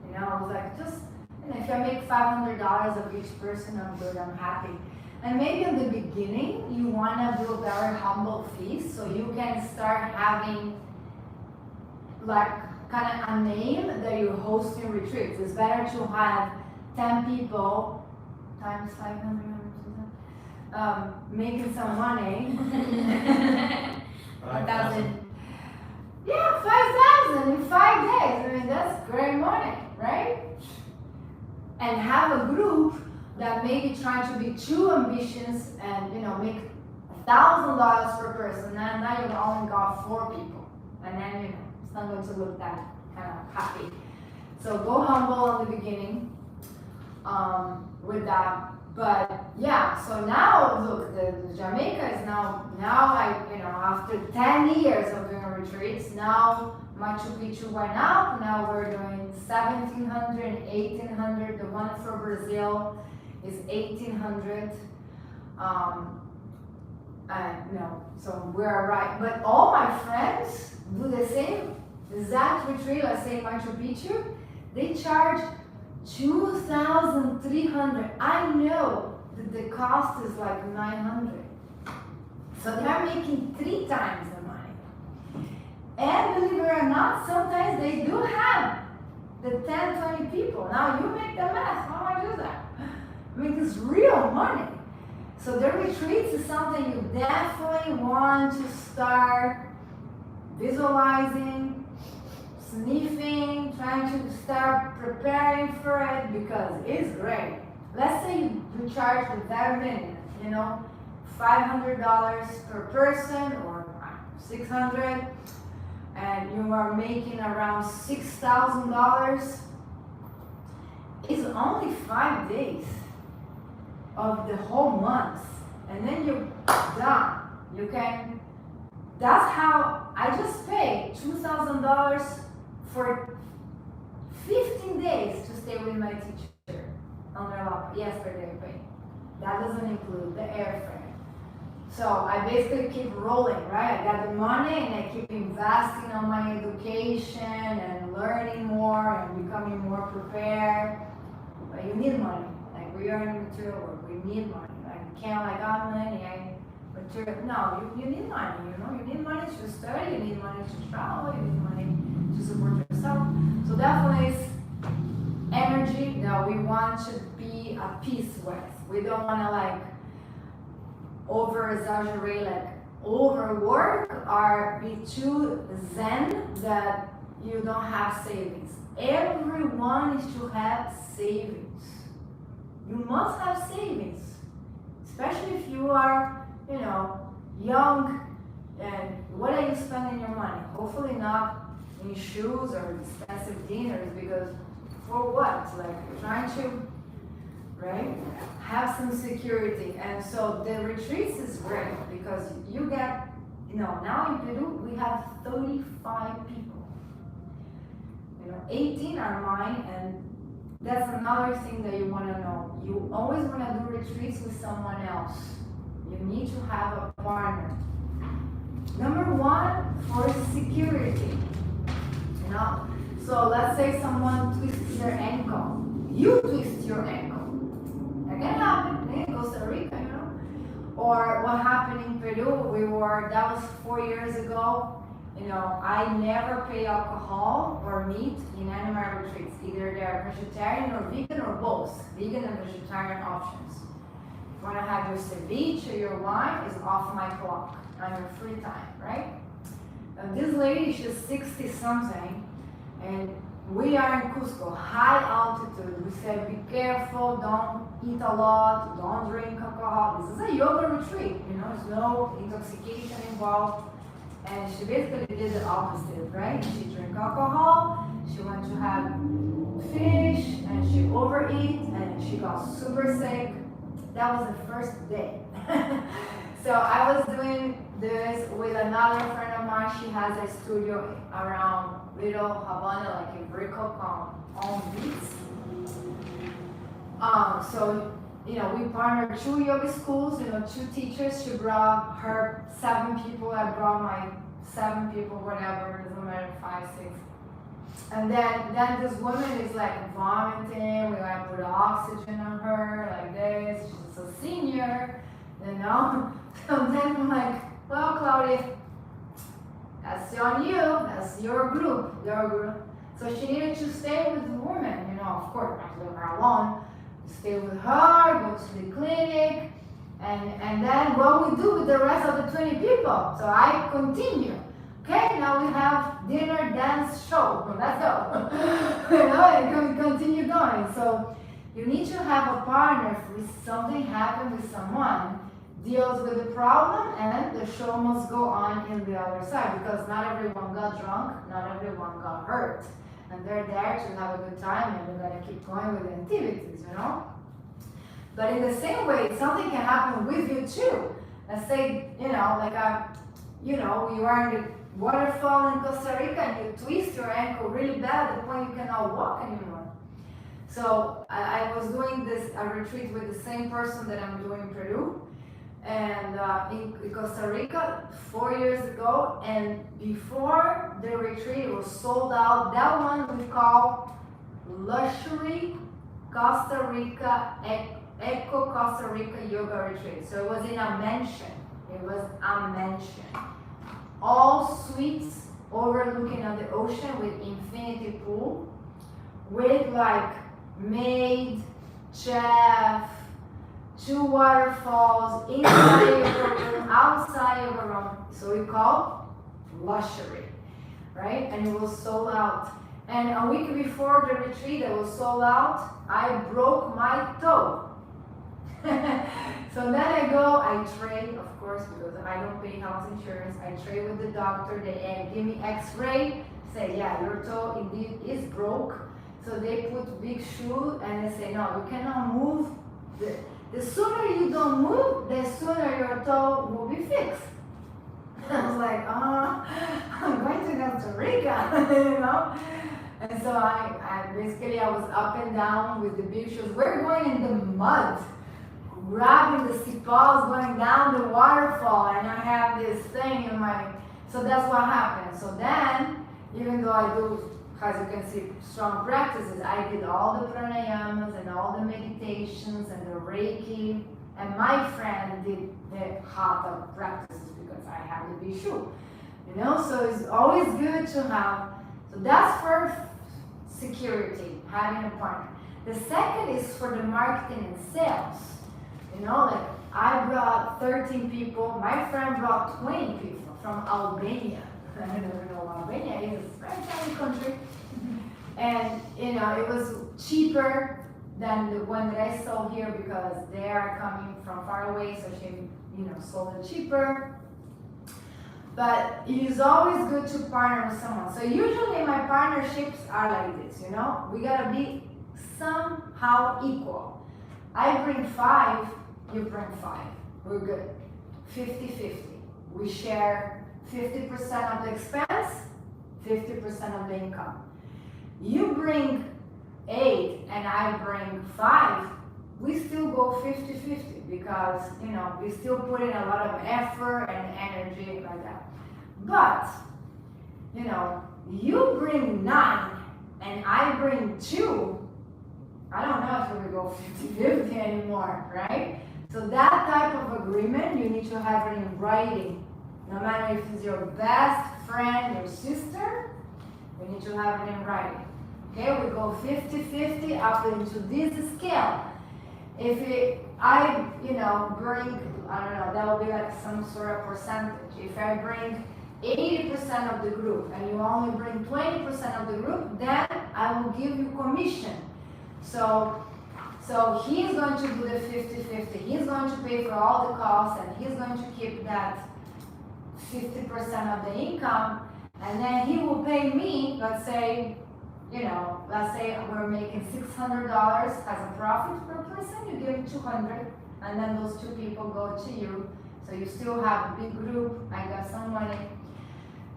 you know. I was like, just, you know, if I make $500 of each person, I'm good, I'm happy. And maybe in the beginning, you want to do a very humble feast, so you can start having like kind of a name that you're hosting retreats. It's better to have 10 people times 500, making some money. 5,000. Yeah, 5,000 in 5 days. I mean, that's great money, right? And have a group that may be trying to be too ambitious and, you know, make $1,000 per person. And now you've only got 4 people. And then, you know, it's not going to look that kind of happy. So go humble in the beginning with that. But yeah, so now look, the Jamaica is now you know, after 10 years of doing retreats, now Machu Picchu went up. Now we're doing 1,700 and 1,800. The one for Brazil is 1,800. No, so we're right. But all my friends do the same exact retreat. Let's say Machu Picchu, they charge 2,300. I know that the cost is like 900. So they're making 3 times the money. And believe it or not, sometimes they do have the 10, 20 people. Now you make the math, how much is that? I mean, it's real money. So the retreats is something you definitely want to start visualizing, sniffing, trying to start preparing for it, because it's great. Let's say you charge the very minimum, you know, $500 per person or $600, and you are making around $6,000. It's only 5 days of the whole month, and then you're done. You can. That's how I just paid $2,000 for 15 days to stay with my teacher on their lap yesterday. That doesn't include the airfare. So I basically keep rolling, right? I got the money and I keep investing on my education and learning more and becoming more prepared. But you need money. Like we are in material work, we need money. Like you can't like, oh money, no, you need money, you know, you need money to study, you need money to travel, you need money to support yourself. So definitely it's energy that we want to be at peace with. We don't want to like over exaggerate, like overwork or be too zen that you don't have savings. Everyone is to have savings. You must have savings, especially if you are, you know, young. And what are you spending your money? Hopefully not in shoes or expensive dinners, because for what? Like trying to, right, have some security. And so the retreats is great because you get, now in Peru we have 35 people. 18 are mine, and that's another thing that you want to know. You always want to do retreats with someone else. You need to have a partner. Number one, for security. So let's say someone twists their ankle. You twist your ankle. That can happen in Costa Rica, Or what happened in Peru, that was 4 years ago. I never pay alcohol or meat in animal retreats. Either they're vegetarian or vegan or both. Vegan and vegetarian options. If you want to have your ceviche or your wine, it's off my clock on your free time, right? And this lady, she's 60 something, and we are in Cusco, high altitude. We said, be careful, don't eat a lot, don't drink alcohol. This is a yoga retreat, there's no intoxication involved. And she basically did the opposite, right? She drank alcohol, she went to have fish, and she overeat, and she got super sick. That was the first day. So I was doing this with another friend of mine. She has a studio around Little Havana, like in Brickell, on Beats. So we partnered 2 yoga schools, 2 teachers. She brought her 7 people, I brought my 7 people, whatever, doesn't matter, 5, 6. And then this woman is like vomiting, we gotta put oxygen on her, like this, she's a senior, So then I'm like, well, Claudia, that's on you, that's your group. So she needed to stay with the woman, of course, not leave her alone. Stay with her, go to the clinic, and then what we do with the rest of the 20 people. So I continue. Okay, now we have dinner, dance, show. Let's go. And continue going. So you need to have a partner if something happened with someone, deals with the problem, and the show must go on in the other side, because not everyone got drunk, not everyone got hurt. And they're there to have a good time, and we're gonna keep going with the activities, But in the same way, something can happen with you too. Let's say, you are in the waterfall in Costa Rica and you twist your ankle really bad at the point you cannot walk anymore. So I was doing a retreat with the same person that I'm doing in Peru, and in Costa Rica 4 years ago, and before the retreat it was sold out. That one we call Luxury Costa Rica Eco Costa Rica Yoga Retreat. So it was in a mansion. All suites overlooking on the ocean with infinity pool, with like maid, chef, 2 waterfalls, inside of a room, outside of a room. So we call luxury, right? And it was sold out. And a week before the retreat that was sold out, I broke my toe. So then I trade, of course, because I don't pay health insurance. I trade with the doctor. They give me x-ray, say, yeah, your toe indeed is broke. So they put big shoe and they say, no, you cannot move. The sooner you don't move, the sooner your toe will be fixed. I was like, I'm going to Costa Rica, And so I was up and down with the big shoes. We're going in the mud, grabbing the cipals, going down the waterfall, and I have this thing in my, so that's what happened. So then, even though I do, as you can see, strong practices, I did all the pranayamas and all the meditations and the Reiki, and my friend did the hatha practices because I have the Vishu, so it's always good to have, so that's for security, having a partner. The second is for the marketing and sales. Like I brought 13 people, my friend brought 20 people from Albania. I don't even know what Albania is, it's a very tiny country. And it was cheaper than the one that I sold here because they are coming from far away, so she sold it cheaper. But it is always good to partner with someone. So usually my partnerships are like this, you know? We gotta be somehow equal. I bring 5, you bring 5. We're good. 50-50. We share 50% of the expense, 50% of the income. You bring 8 and I bring 5, we still go 50-50 because, you know, we still put in a lot of effort and energy like that. But, you know, you bring 9 and I bring 2, I don't know if we go 50-50 anymore, right? So that type of agreement, you need to have it in writing. No matter if it's your best friend, your sister, we need to have it in writing. Okay, we go 50-50 up into this scale. If I, you know, bring, I don't know, that will be like some sort of percentage. If I bring 80% of the group and you only bring 20% of the group, then I will give you commission. So he's going to do the 50-50. He's going to pay for all the costs and he's going to keep that 50% of the income. And then he will pay me, let's say, you know, let's say we're making $600 as a profit per person, you give 200, and then those 2 people go to you. So you still have a big group, I got some money.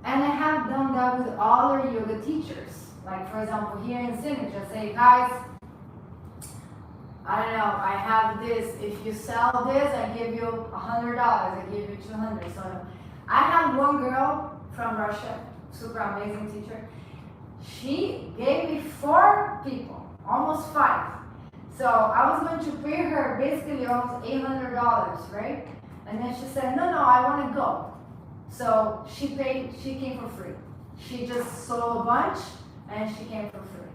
And I have done that with all our yoga teachers. Like for example, here in Sydney, just say, guys, I don't know, I have this, if you sell this, I give you $100, I give you 200. So I have one girl from Russia, super amazing teacher. She gave me 4 people, almost 5. So I was going to pay her basically almost $800, right? And then she said, no, I want to go. So she came for free. She just sold a bunch and she came for free.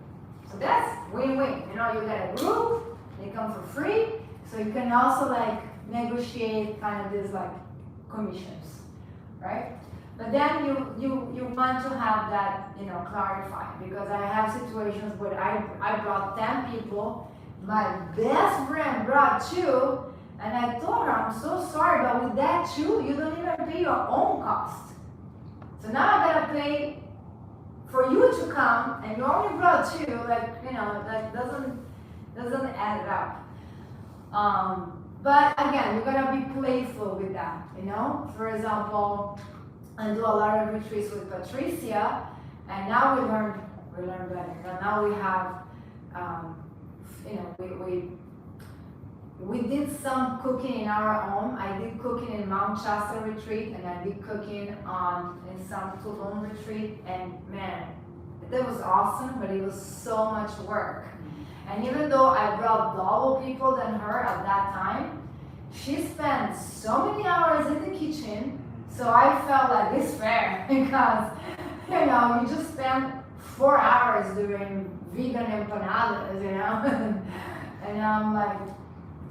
So that's win-win. You know, you get a group, they come for free. So you can also like negotiate kind of these like commissions, right? But then you want to have that, you know, clarified, because I have situations where I brought 10 people, my best friend brought 2, and I told her, I'm so sorry, but with that 2, you don't even pay your own cost. So now I gotta pay for you to come, and you only brought 2, like, you know, that doesn't add it up. But again, you gotta be playful with that, you know? For example, I do a lot of retreats with Patricia, and now we learn better. Now we have, you know, we did some cooking in our home. I did cooking in Mount Shasta retreat, and I did cooking in some Tulum retreat, and man, that was awesome, but it was so much work. And even though I brought double people than her at that time, she spent so many hours in the kitchen. So I felt like it's fair because, you know, you just spend 4 hours doing vegan empanadas, you know? And I'm like,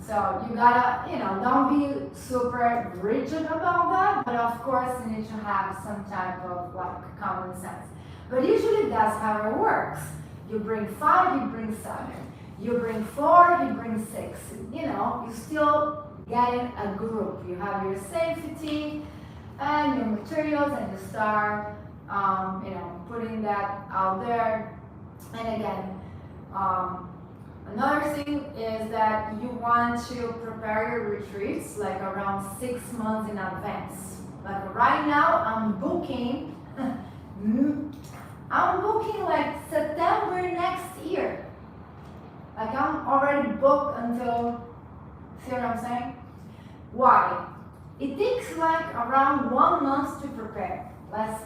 so you gotta, you know, don't be super rigid about that, but of course you need to have some type of like common sense. But usually that's how it works. You bring 5, you bring 7. You bring 4, you bring 6. You know, you still getting a group. You have your safety and your materials, and you start, you know, putting that out there. And again, another thing is that you want to prepare your retreats like around 6 months in advance. Like right now, I'm booking like September next year. Like I'm already booked until, see what I'm saying? Why? It takes like around 1 month to prepare, less,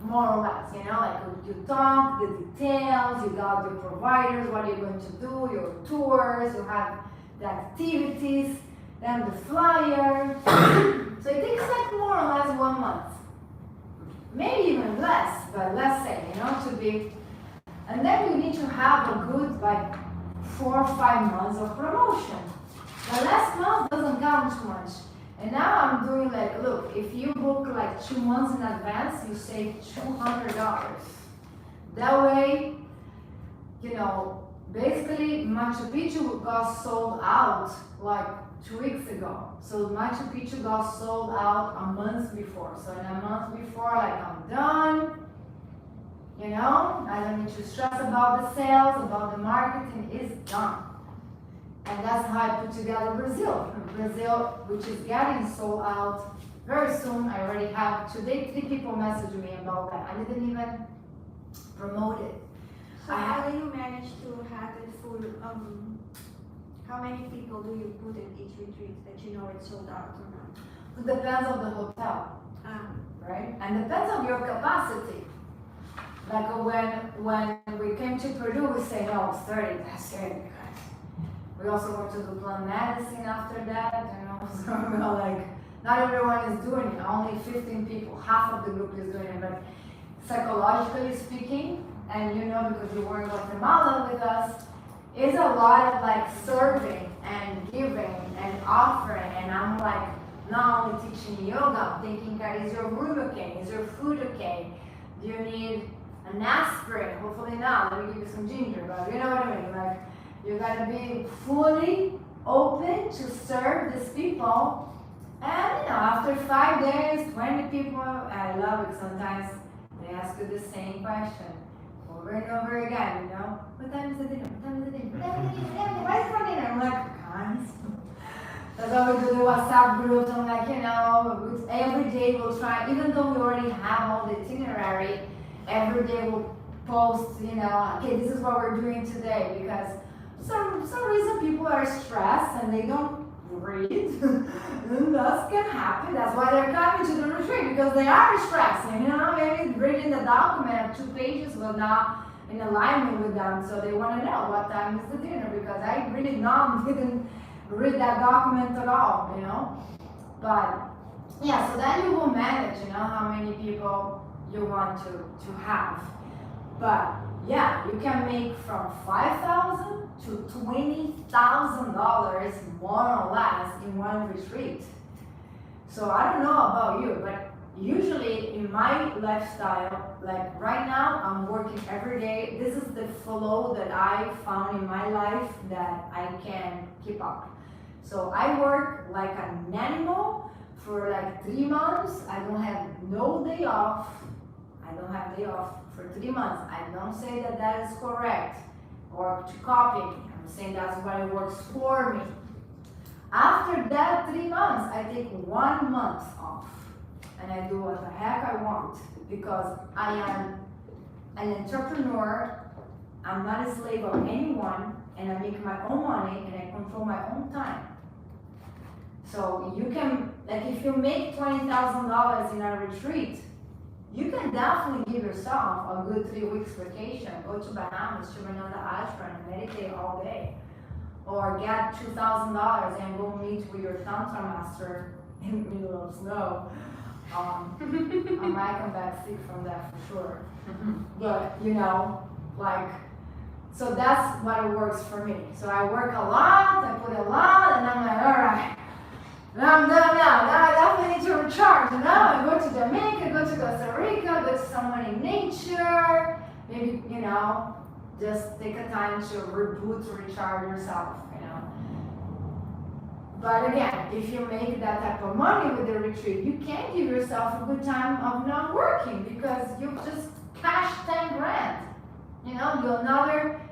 more or less, you know, like you talk, the details, you got your providers, what you're going to do, your tours, you have the activities, then the flyer. So it takes like more or less 1 month. Maybe even less, but let's say, you know, to be, and then you need to have a good like 4 or 5 months of promotion. The last month doesn't count too much. And now I'm doing like, look, if you book like 2 months in advance, you save $200. That way, you know, basically Machu Picchu got sold out like 2 weeks ago. So Machu Picchu got sold out a month before. So in a month before, like I'm done. You know, I don't need to stress about the sales, about the marketing, it's done. And that's how I put together Brazil. Brazil, which is getting sold out very soon. I already have, today 3 people messaged me about that. I didn't even promote it. So how do you manage to have it full, how many people do you put in each retreat that you know it's sold out or not? It depends on the hotel, Ah, right? And depends on your capacity. Like when we came to Peru, we say, no, it's 30, that's 30, guys. We also went to do plant medicine after that, you know, so we're like, not everyone is doing it, only 15 people, half of the group is doing it, but psychologically speaking, and you know, because you were in Guatemala with us, it's a lot of like serving and giving and offering, and I'm like, not only teaching yoga, I'm thinking, God, is your room okay? Is your food okay? Do you need an aspirin? Hopefully not, let me give you some ginger, but you know what I mean, like, you gotta be fully open to serve these people. And you know, after 5 days, 20 people, I love it sometimes, they ask you the same question over and over again, you know, what time is the dinner? What time is the dinner? What time is the dinner? Why is the dinner? I'm like, guys. That's why we do the WhatsApp groups. I'm like, you know, every day we'll try, even though we already have all the itinerary, every day we'll post, you know, okay, this is what we're doing today, because for some reason people are stressed and they don't read. And that can happen. That's why they're coming to the retreat, because they are stressed. You know, maybe reading the document of 2 pages was not in alignment with them, so they want to know what time is the dinner, because I really didn't read that document at all, you know. But yeah, so then you will manage, you know, how many people you want to have. But yeah, you can make from $5,000 to $20,000 more or less in one retreat. So I don't know about you, but usually in my lifestyle, like right now, I'm working every day. This is the flow that I found in my life that I can keep up. So I work like an animal for like 3 months. I don't have no day off. I don't have day off for 3 months. I don't say that that is correct or to copy me. I'm saying that's what it works for me. After that 3 months, I take 1 month off and I do what the heck I want, because I am an entrepreneur. I'm not a slave of anyone, and I make my own money and I control my own time. So you can, like, if you make $20,000 in a retreat, you can definitely give yourself a good 3 weeks vacation. Go to Bahamas, to Shivananda Ashram, and meditate all day. Or get $2,000 and go meet with your Tantra master in the middle of snow. I might come back sick from that for sure. But, you know, like, so that's what it works for me. So I work a lot, I put a lot, and I'm like, all right. Now I'm done now. Now I definitely need to recharge. And now I go to Jamaica, go to Costa Rica, go to somewhere in nature. Maybe, you know, just take a time to reboot, to recharge yourself, you know. But again, if you make that type of money with the retreat, you can give yourself a good time of not working, because you just cashed 10 grand. You know,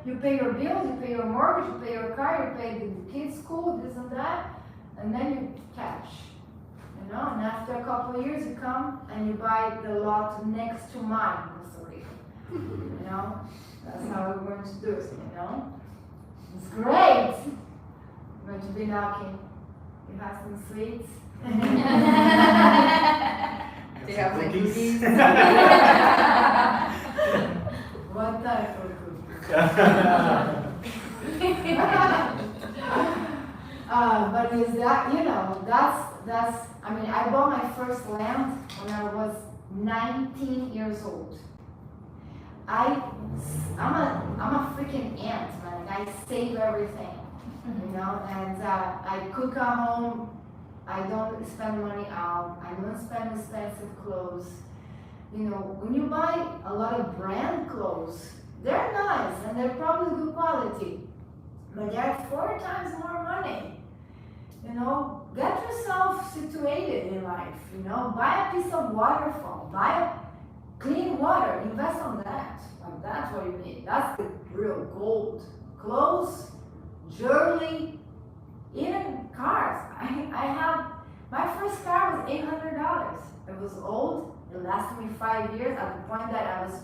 you pay your bills, you pay your mortgage, you pay your car, you pay the kids' school, this and that. And then you cash, you know, and after a couple of years you come and you buy the lot next to mine in Costa Rica. You know, that's how we're going to do it, you know. It's great. I'm going to be knocking. You have some sweets. Do you have some cookies? What type of cookies? But is that, you know, that's, I mean, I bought my first land when I was 19 years old. I'm a freaking ant, man. I save everything, you know, and I cook at home. I don't spend money out. I don't spend expensive clothes. You know, when you buy a lot of brand clothes, they're nice and they're probably good quality, but they're 4 times more money. you know, get yourself situated in life, you know, buy a piece of waterfall, buy a clean water, invest on that. Like, that's what you need. That's the real gold. Clothes, jewelry, even cars. I have, my first car was $800. It was old, it lasted me 5 years at the point that I was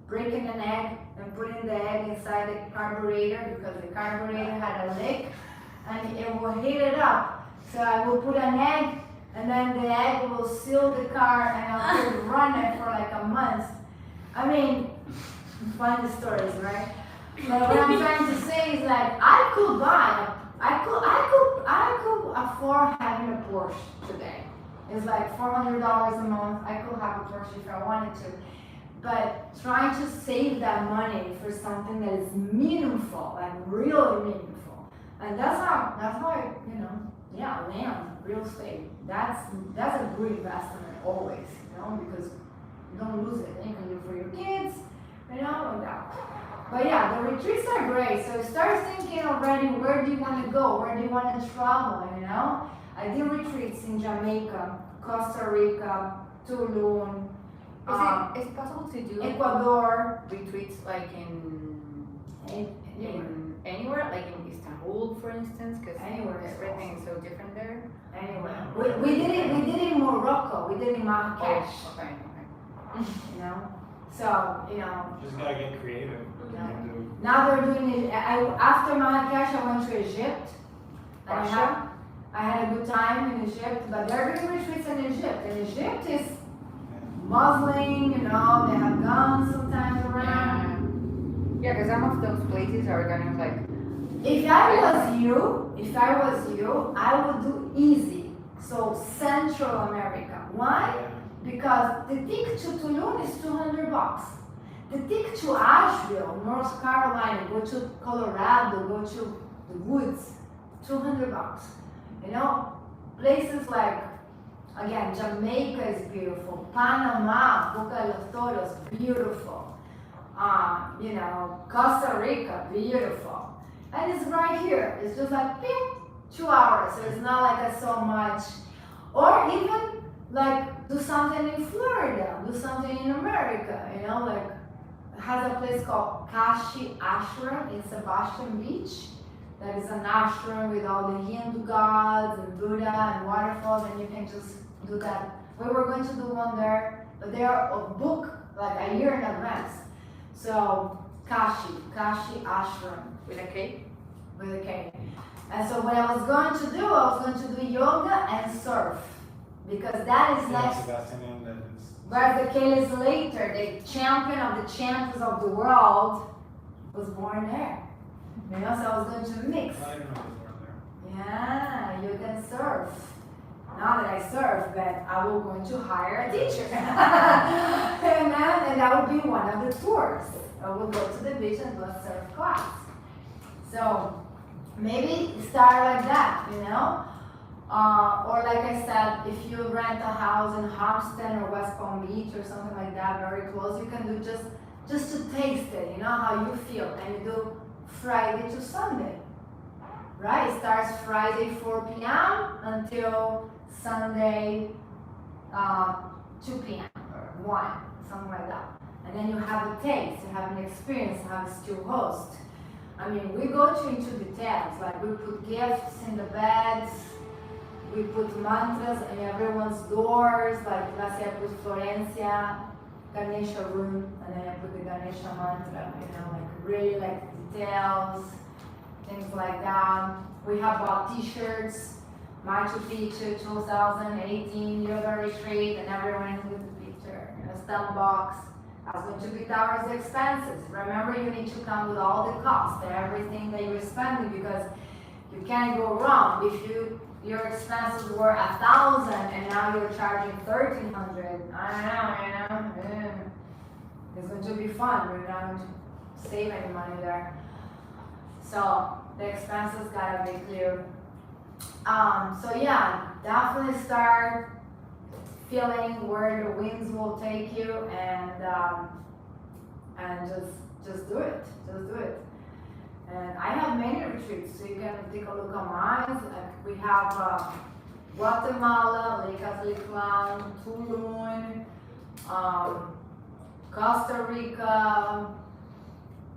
breaking an egg and putting the egg inside the carburetor because the carburetor had a leak and it will heat it up. So I will put an egg and then the egg will seal the car and I will run it for like a month. I mean, funny stories, right? But what I'm trying to say is like I could afford having a Porsche today. It's like $400 a month. I could have a Porsche if I wanted to. But trying to save that money for something that is meaningful, like really meaningful. And that's how, you know, yeah, land, real estate. That's a good investment always, you know, because you don't lose it. And you can do it for your kids, you know, and that. But yeah, the retreats are great. So start thinking already, where do you want to go? Where do you want to travel, you know? I did retreats in Jamaica, Costa Rica, Tulum, Is it possible to do Ecuador, retreats like in anywhere. like in Istanbul, for instance? Because Anywhere is everything is so different there. Anywhere. We did it in Morocco. We did it in Marrakesh. Oh, okay. You know, so you know. Just gotta get creative. Yeah. You can Now they're doing it. After Marrakesh, I went to Egypt. And I had a good time in Egypt, but they're doing retreats in Egypt. And Egypt is Muslim, you know, they have guns sometimes around. Yeah, because some of those places are kind of like. If I was you, I would do easy. So Central America. Why? Because the ticket to Tulum is $200. The ticket to Asheville, North Carolina, go to Colorado, go to the woods, $200. You know, places like, again, Jamaica is beautiful. Panama, Boca de los Toros, beautiful. You know, Costa Rica, beautiful. And it's right here. It's just like, ping, 2 hours. So it's not like so much. Or even like do something in Florida, do something in America, you know, like has a place called Kashi Ashram in Sebastian Beach. That is an ashram with all the Hindu gods and Buddha and waterfalls, and you can just do that. We were going to do one there, but they are booked like a year in advance. So Kashi Ashram With a K? with a K. And so what I was going to do, I was going to do yoga and surf. Because that is Yeah, next. Sebastian, and then it's. Whereas the Kelly Slater, the champion of the champions of the world, was born there. You know, so I was going to mix. I don't know if it's born there. Yeah, you can surf. Not that I surf, but I will going to hire a teacher. and that would be one of the tours. I will go to the beach and do a surf class. So maybe start like that, you know? Or like I said, if you rent a house in Homestead or West Palm Beach or something like that, very close, you can do just to taste it, you know, how you feel. And you do Friday to Sunday, right? It starts Friday 4 p.m. until Sunday 2 p.m. or 1, something like that. And then you have a taste, you have an experience, you have a still host. I mean, we go into details, like we put gifts in the beds, we put mantras in everyone's doors, like let's say I put Florencia, Ganesha room, and then I put the Ganesha mantra, you know, like really like details, things like that. We have bought t-shirts, Machu Picchu 2018 yoga retreat, and everyone includes the picture, you know, stamp box. That's going to be towards the expenses. Remember, you need to come with all the costs and everything that you're spending, because you can't go wrong. If your expenses were 1,000 and now you're charging 1,300, I don't know, you know, it's going to be fun. We're not going to save any money there. So the expenses gotta be clear. So yeah, definitely start feeling where the winds will take you, and just do it. And I have many retreats. So you can take a look on mine. We have Guatemala, Lake Atitlan, Tulum, Costa Rica.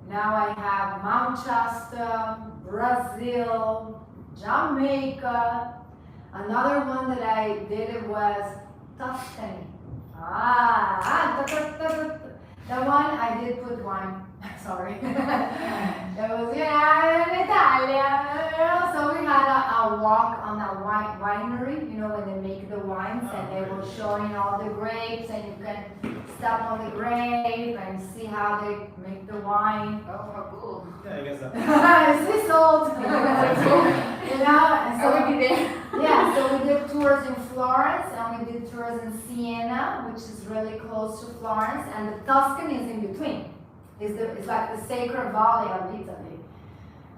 Now I have Mount Shasta, Brazil, Jamaica. Another one that I did was Tuscany. That one I did put wine. Sorry. That was in Italia. So we had a walk on a winery, you know, when they make the wines and they were showing all the grapes and you can step on the grape and see how they make the wine. Oh, how cool. Yeah, I guess that. Is this old? You know, and so I would be there. yeah, so we did tours in Florence and we did tours in Siena, which is really close to Florence, and the Tuscany is in between. It's like the sacred valley of Italy.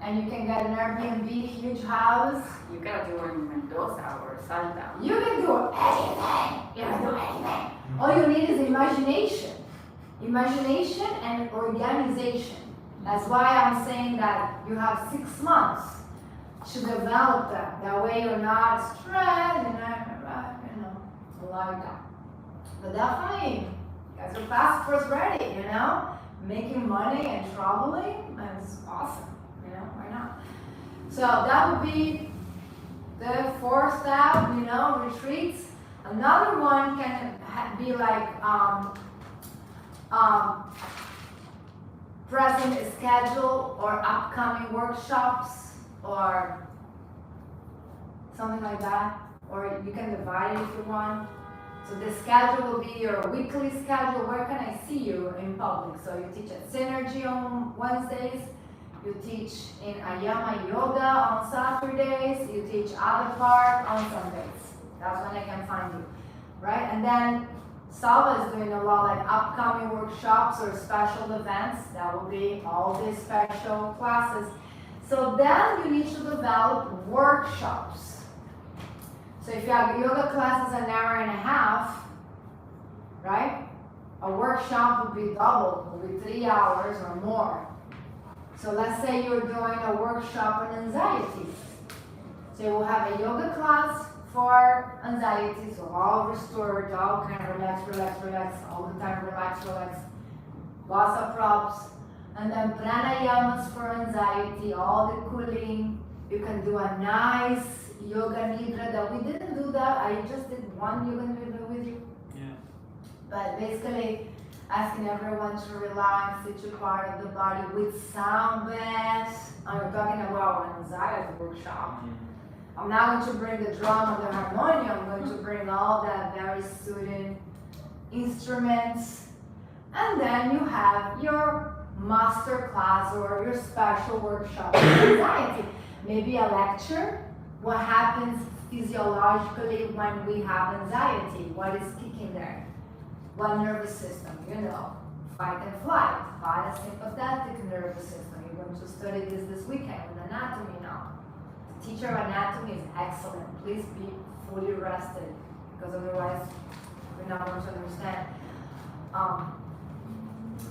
And you can get an Airbnb, huge house. You gotta do it in Mendoza or Salta. You can do anything. You can do anything. All you need is imagination. Imagination and organization. That's why I'm saying that you have 6 months to develop that. That way you're not stressed, you're not, you know, like that. But definitely, get your passports ready, you know? Making money and traveling, that's awesome, you know, why not? So that would be the 4th step, you know, retreats. Another one can be like present schedule or upcoming workshops or something like that, or you can divide it if you want. So the schedule will be your weekly schedule. Where can I see you in public? So you teach at Synergy on Wednesdays, you teach in Ayama Yoga on Saturdays, you teach Other Park on Sundays. That's when I can find you, right? And then Salva is doing a lot like upcoming workshops or special events. That will be all these special classes. So then you need to develop workshops. So if you have yoga classes an hour and a half, right? A workshop would be double, would be 3 hours or more. So let's say you're doing a workshop on anxiety. So you will have a yoga class for anxiety, so all restored, all kind of relax, all the time relax. Lots of props. And then pranayamas for anxiety, all the cooling. You can do a nice yoga nidra that we didn't do that. I just did one yoga nidra with you. Yeah. But basically asking everyone to relax each part of the body with sound baths. I'm talking about an anxiety workshop. I'm not going to bring the drum or the harmonium. I'm going to bring all that very soothing instruments. And then you have your master class or your special workshop on anxiety. Maybe a lecture. What happens physiologically when we have anxiety? What is kicking there? What nervous system? You know, fight and flight, parasympathetic nervous system. You're going to study this weekend with anatomy now. The teacher of anatomy is excellent. Please be fully rested, because otherwise we're not going to understand.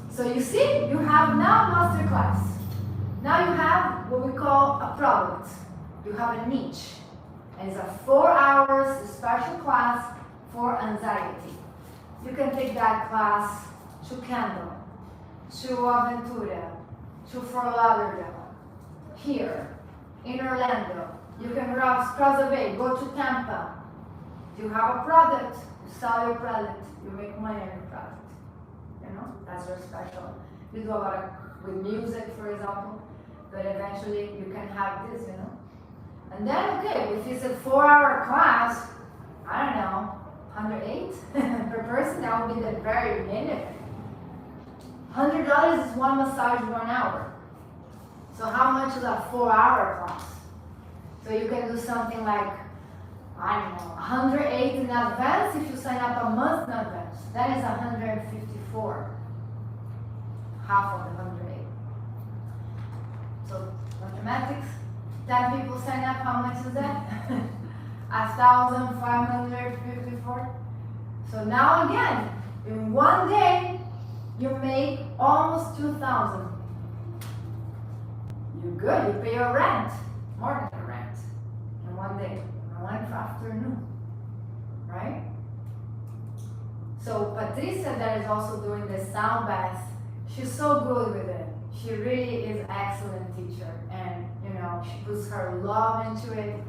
So you see, you have now master class. Now you have what we call a product. You have a niche. And it's a 4 hours special class for anxiety. You can take that class to Kendall, to Aventura, to Fort Lauderdale, here, in Orlando. You can cross the bay, go to Tampa. You have a product, you sell your product, you make money on your product. You know, that's your special. You do a lot of, with music, for example, but eventually you can have this, you know. And then, okay, if it's a 4 hour class, I don't know, 108 per person, that would be the very minimum. $100 is one massage, 1 hour. So how much is a 4 hour class? So you can do something like, I don't know, 108 in advance if you sign up a month in advance. That is 154. Half of the 108. So mathematics, 10 people sign up, how much is that? 1,554. So now again, in one day, you make almost 2,000. you're good, you pay your rent, more than your rent, in one day, in one afternoon, right? So Patricia that is also doing the sound bath, she's so good with it. She really is excellent teacher, and she puts her love into it.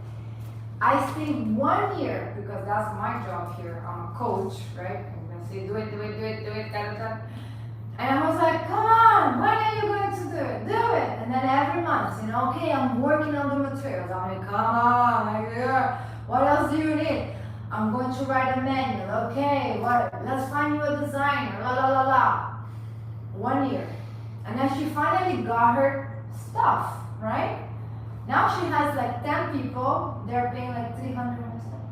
I think 1 year, because that's my job here, I'm a coach, right? I'm gonna say do it, kind of stuff. And I was like, come on, when are you going to do it? Do it! And then every month, okay, I'm working on the materials. I'm like, come on, what else do you need? I'm going to write a manual, okay, let's find you a designer, la la la la. 1 year. And then she finally got her stuff, right? Now she has like 10 people, they're paying like 300 and stuff.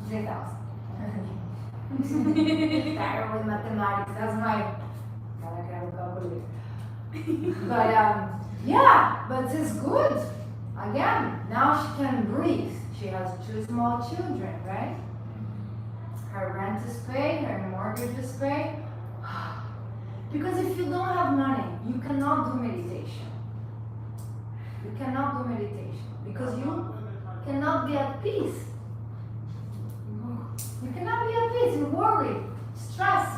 3,000. Better with mathematics, that's my, gotta get a calculator. But but it's good. Again, now she can breathe. She has 2 small children, right? Her rent is paid, her mortgage is paid. Because if you don't have money, you cannot do meditation. You cannot do meditation because you cannot be at peace. You cannot be at peace. You worry, stress.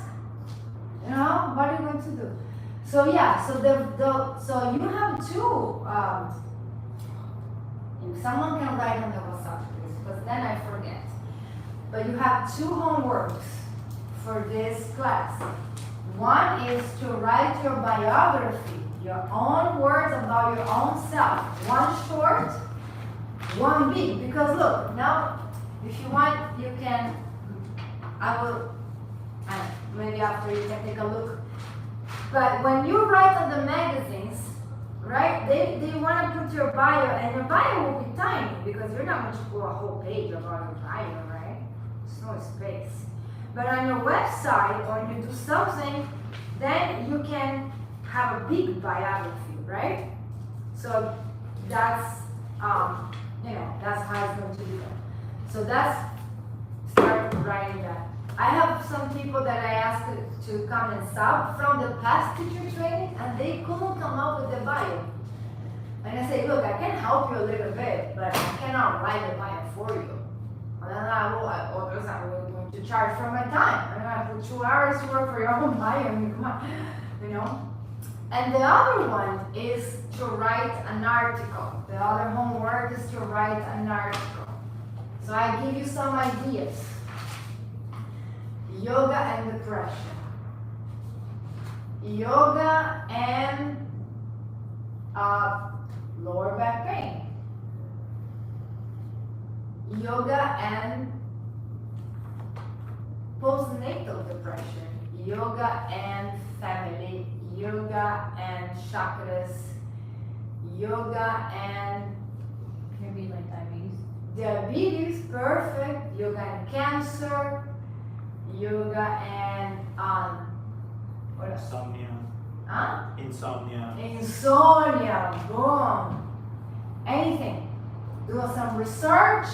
What are you going to do? So yeah, so you have 2. If someone can write on the WhatsApp, please, because then I forget. But you have 2 homeworks for this class. One is to write your biography, your own words about your own self. 1 short, 1 big. Because look, now, if you want, you can, maybe after you can take a look. But when you write on the magazines, right, they want to put your bio, and your bio will be tiny because you're not going to put a whole page about your bio, right? There's no space. But on your website, or you do something, then you can have a big biography, right? So that's, that's how it's going to be done. So start writing that. I have some people that I asked to come and sub from the past teacher training, and they couldn't come up with the bio. And I say, look, I can help you a little bit, but I cannot write the bio for you. And then I'm going to charge for my time. I'm going to put 2 hours to work for your own bio. I mean, come on, And the other one is to write an article. The other homework is to write an article. So I give you some ideas. Yoga and depression. Yoga and lower back pain. Yoga and postnatal depression. Yoga and family. Yoga and chakras. Yoga and Maybe like diabetes. diabetes, perfect. Yoga and cancer. Yoga and what else? Insomnia. Huh? Insomnia. Insomnia, boom. Anything. Do some research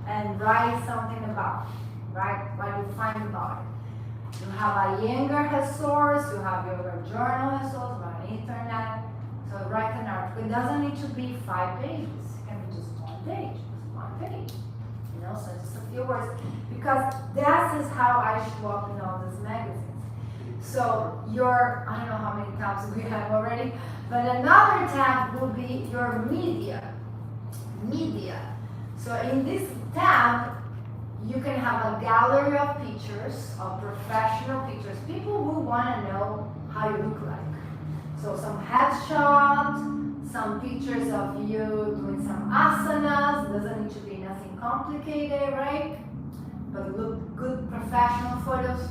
and write something about it. Write what you find about it. You have a Iyengar source, you have your journal source, on the internet. So write an article. It doesn't need to be 5 pages. It can be just 1 page. Just 1 page. So just a few words. Because that is how I show up in all these magazines. So I don't know how many tabs we have already, but another tab will be your media. Media. So in this tab, you can have a gallery of pictures, of professional pictures. People will want to know how you look like. So some headshots, some pictures of you doing some asanas. Doesn't need to be nothing complicated, right? But look good professional photos.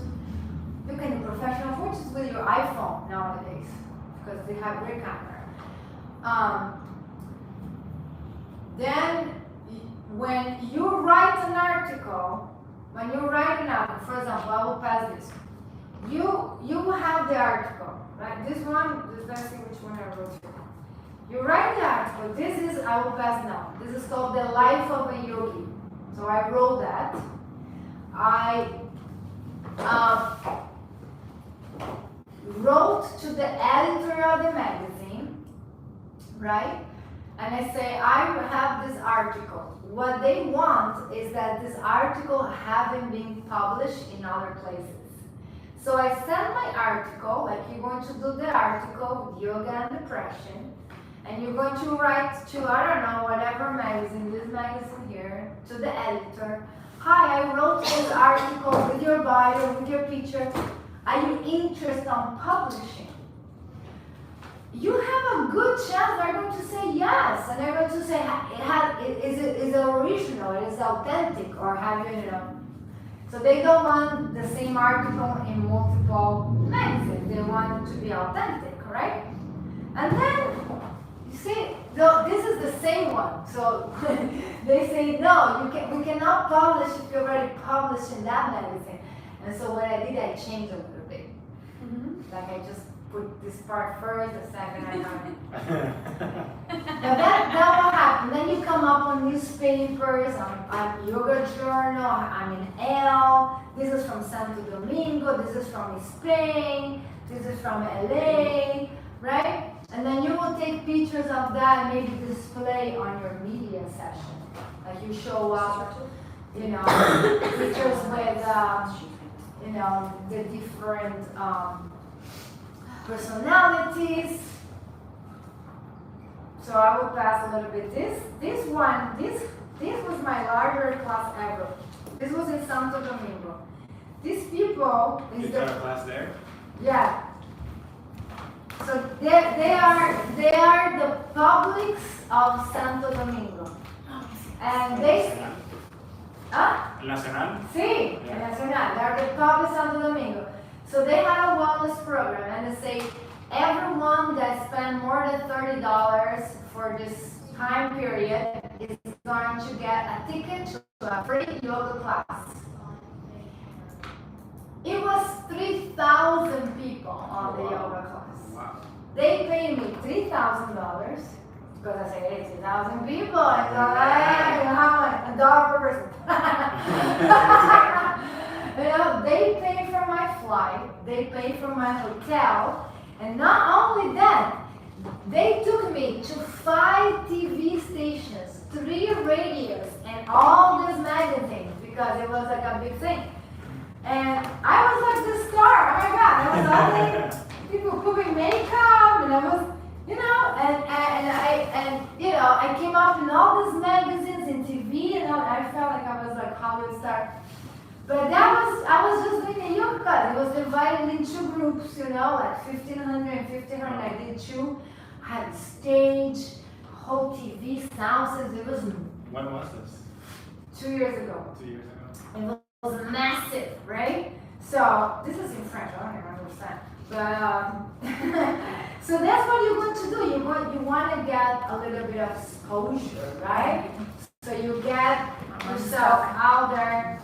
You can do professional photos with your iPhone nowadays because they have great camera. Then when you write an article, for example, I will pass this. You will have the article, right? This one, let's see which one I wrote here. You write the article. I will pass now. This is called The Life of a Yogi. So I wrote that. I wrote to the editor of the magazine, right? And I say, I have this article. What they want is that this article haven't been published in other places. So I send my article, like you're going to do the article with yoga and depression, and you're going to write to, I don't know, whatever magazine, this magazine here, to the editor. Hi, I wrote this article with your bio, with your picture. Are you interested in publishing? You have a good chance they're going to say yes, and they're going to say, is it original, is it authentic, or have you, So they don't want the same article in multiple magazines. They want it to be authentic, right? And then, you see, this is the same one. So they say, no, we cannot publish if you already published in that magazine. And so what I did, I changed a little bit. Like I just put this part first, the second I Now that will happen. Then you come up on newspapers, on Yoga Journal, I'm in Elle, this is from Santo Domingo, this is from Spain, this is from LA, right? And then you will take pictures of that and maybe display on your media session. Like you show up, pictures with, the different personalities. So I will pass a little bit. This was my larger class ever. This was in Santo Domingo. These people You taught a class there? yeah. So they are the publics of Santo Domingo. And they El Nacional? Sí, Yeah. Nacional. They're the public Santo Domingo. So they had a wellness program, and they say everyone that spent more than $30 for this time period is going to get a ticket to a free yoga class. It was 3,000 people on the yoga class. Wow. They paid me $3,000 because I said, hey, 3,000 people. I thought, hey, how much? $1 per person. They paid for my flight, they paid for my hotel, and not only that, they took me to 5 TV stations, 3 radios, and all these magazines because it was like a big thing. And I was like the star. Oh my God! I was all these people putting makeup, and I was, I came up in all these magazines and TV, and I felt like I was like Hollywood star. But I was just doing a yoga class. It was divided into groups, like 1,500 and 1,500. I did 2. I had a stage, whole TV sound. It was. When was this? 2 years ago. 2 years ago. It was massive, right? So this is in French. I don't even understand. But so that's what you want to do. You want to get a little bit of exposure, right? So you get yourself out there.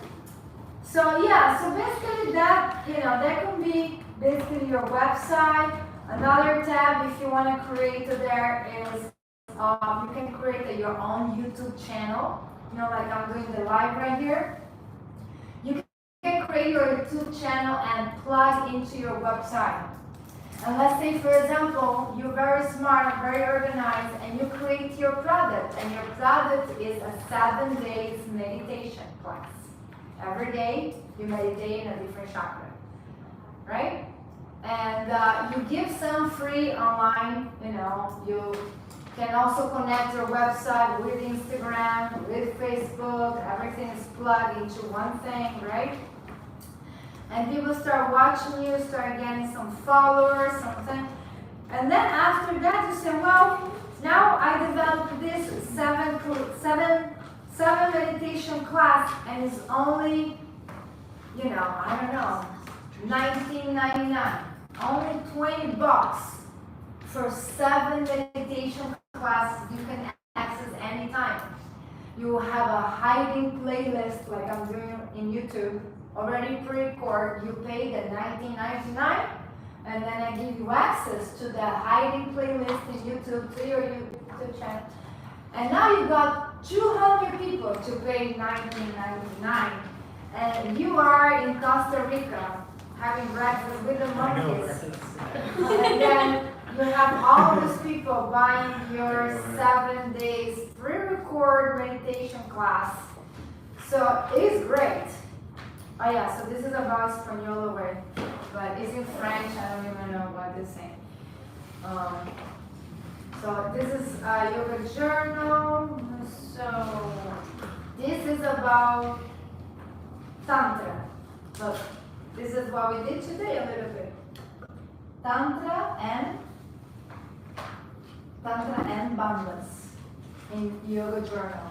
So yeah, so basically that can be basically your website. Another tab if you want to create there is you can create your own YouTube channel. Like I'm doing the live right here. You can create your YouTube channel and plug into your website. And let's say, for example, you're very smart, very organized, and you create your product, and your product is a 7 days meditation class. Every day you meditate in a different chakra, right? And you give some free online, you can also connect your website with Instagram, with Facebook, everything is plugged into one thing, right? And people start watching you, start getting some followers, something. And then after that you say, well, now I developed this seven meditation class, and it's only, I don't know, $19.99. Only $20 for 7 meditation classes you can access anytime. You will have a hiding playlist like I'm doing in YouTube, already pre-recorded. You pay the $19.99, and then I give you access to the hiding playlist in YouTube to your YouTube channel. And now you got 200 people to pay $19.99, and you are in Costa Rica having breakfast with the monkeys. And then you have all these people buying your 7 days pre-record meditation class. So it is great. Oh yeah, so this is about Espanol way, but it's in French, I don't even know what they're saying. So this is a yoga journal. So this is about Tantra. Look, this is what we did today a little bit. Tantra and bandhas in yoga journal.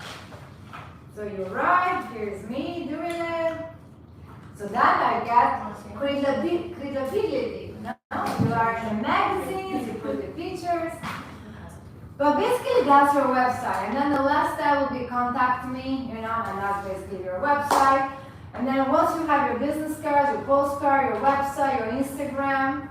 So you write, here's me doing it. So that I get credibility. No? You are in the magazines, you put the pictures. But basically that's your website. And then the last step will be contact me, and that's basically your website. And then once you have your business cards, your postcard, your website, your Instagram,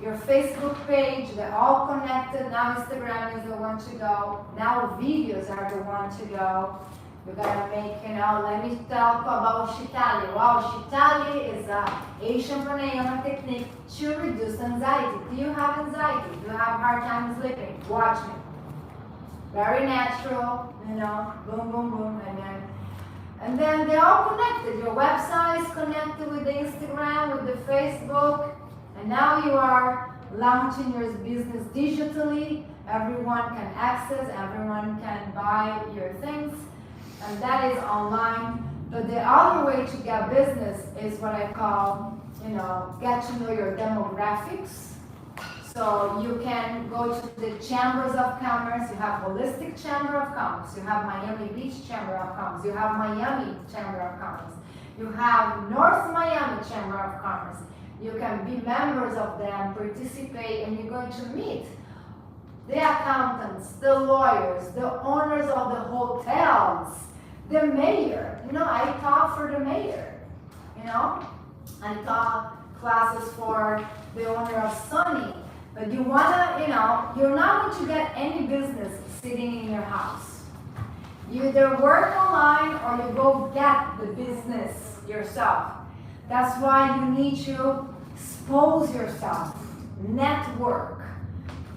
your Facebook page, they're all connected. Now Instagram is the one to go. Now videos are the one to go. You're gonna make, let me talk about Shitali. Wow, Shitali is a Asian pranayama technique to reduce anxiety. Do you have anxiety? Do you have a hard time sleeping? Watch me. Very natural, boom, boom, boom, and then they're all connected. Your website is connected with the Instagram, with the Facebook, and now you are launching your business digitally. Everyone can access, everyone can buy your things, and that is online. But the other way to get business is what I call, get to know your demographics. So you can go to the chambers of commerce. You have Holistic Chamber of Commerce. You have Miami Beach Chamber of Commerce. You have Miami Chamber of Commerce. You have North Miami Chamber of Commerce. You can be members of them, participate, and you're going to meet the accountants, the lawyers, the owners of the hotels, the mayor. I taught for the mayor. I taught classes for the owner of Sunny. But you wanna, you're not going to get any business sitting in your house. You either work online or you go get the business yourself. That's why you need to expose yourself, network,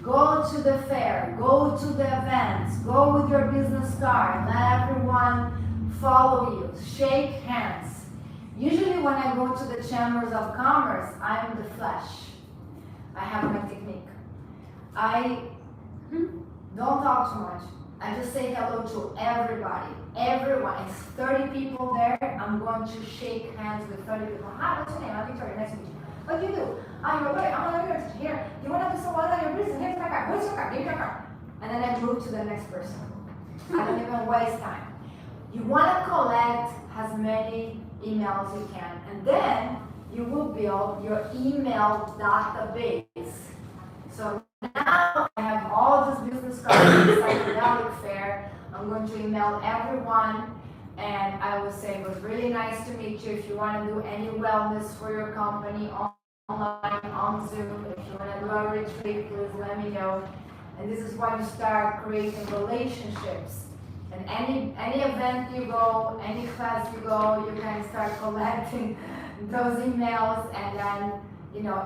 go to the fair, go to the events, go with your business card, let everyone follow you, shake hands. Usually when I go to the chambers of commerce, I am the flesh. I have my technique. I don't talk too much. I just say hello to everybody. Everyone. It's 30 people there. I'm going to shake hands with 30 people. Hi, what's your name? I'm Victoria. Nice to meet you. What do you do? You're great. I'm going to here. You want to do some on your business? Here's my card. Where's your card? Give me your card. And then I move to the next person. I don't even waste time. You want to collect as many emails you can. And then you will build your email database. So now I have all this business cards in the psychedelic fair. I'm going to email everyone, and I will say it was really nice to meet you. If you want to do any wellness for your company online, on Zoom, if you want to do a retreat, please let me know. And this is when you start creating relationships. And any event you go, any class you go, you can start collecting those emails, and then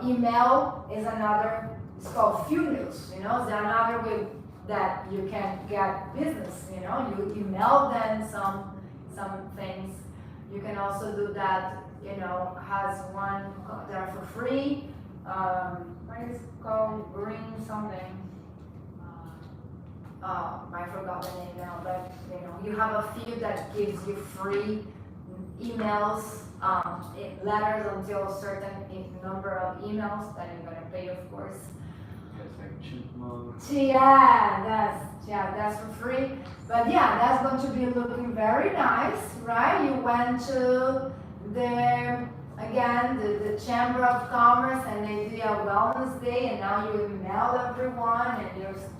email is another. It's called funnels. It's another way that you can get business. You email them some things. You can also do that. Has one there for free. What is it called? Green something. I forgot the name now, but you have a few that gives you free emails, letters until a certain number of emails that you're gonna pay, of course. It's like chipmunks. That's for free. But that's going to be looking very nice, right? You went to the Chamber of Commerce, and they do a wellness day, and now you email everyone, and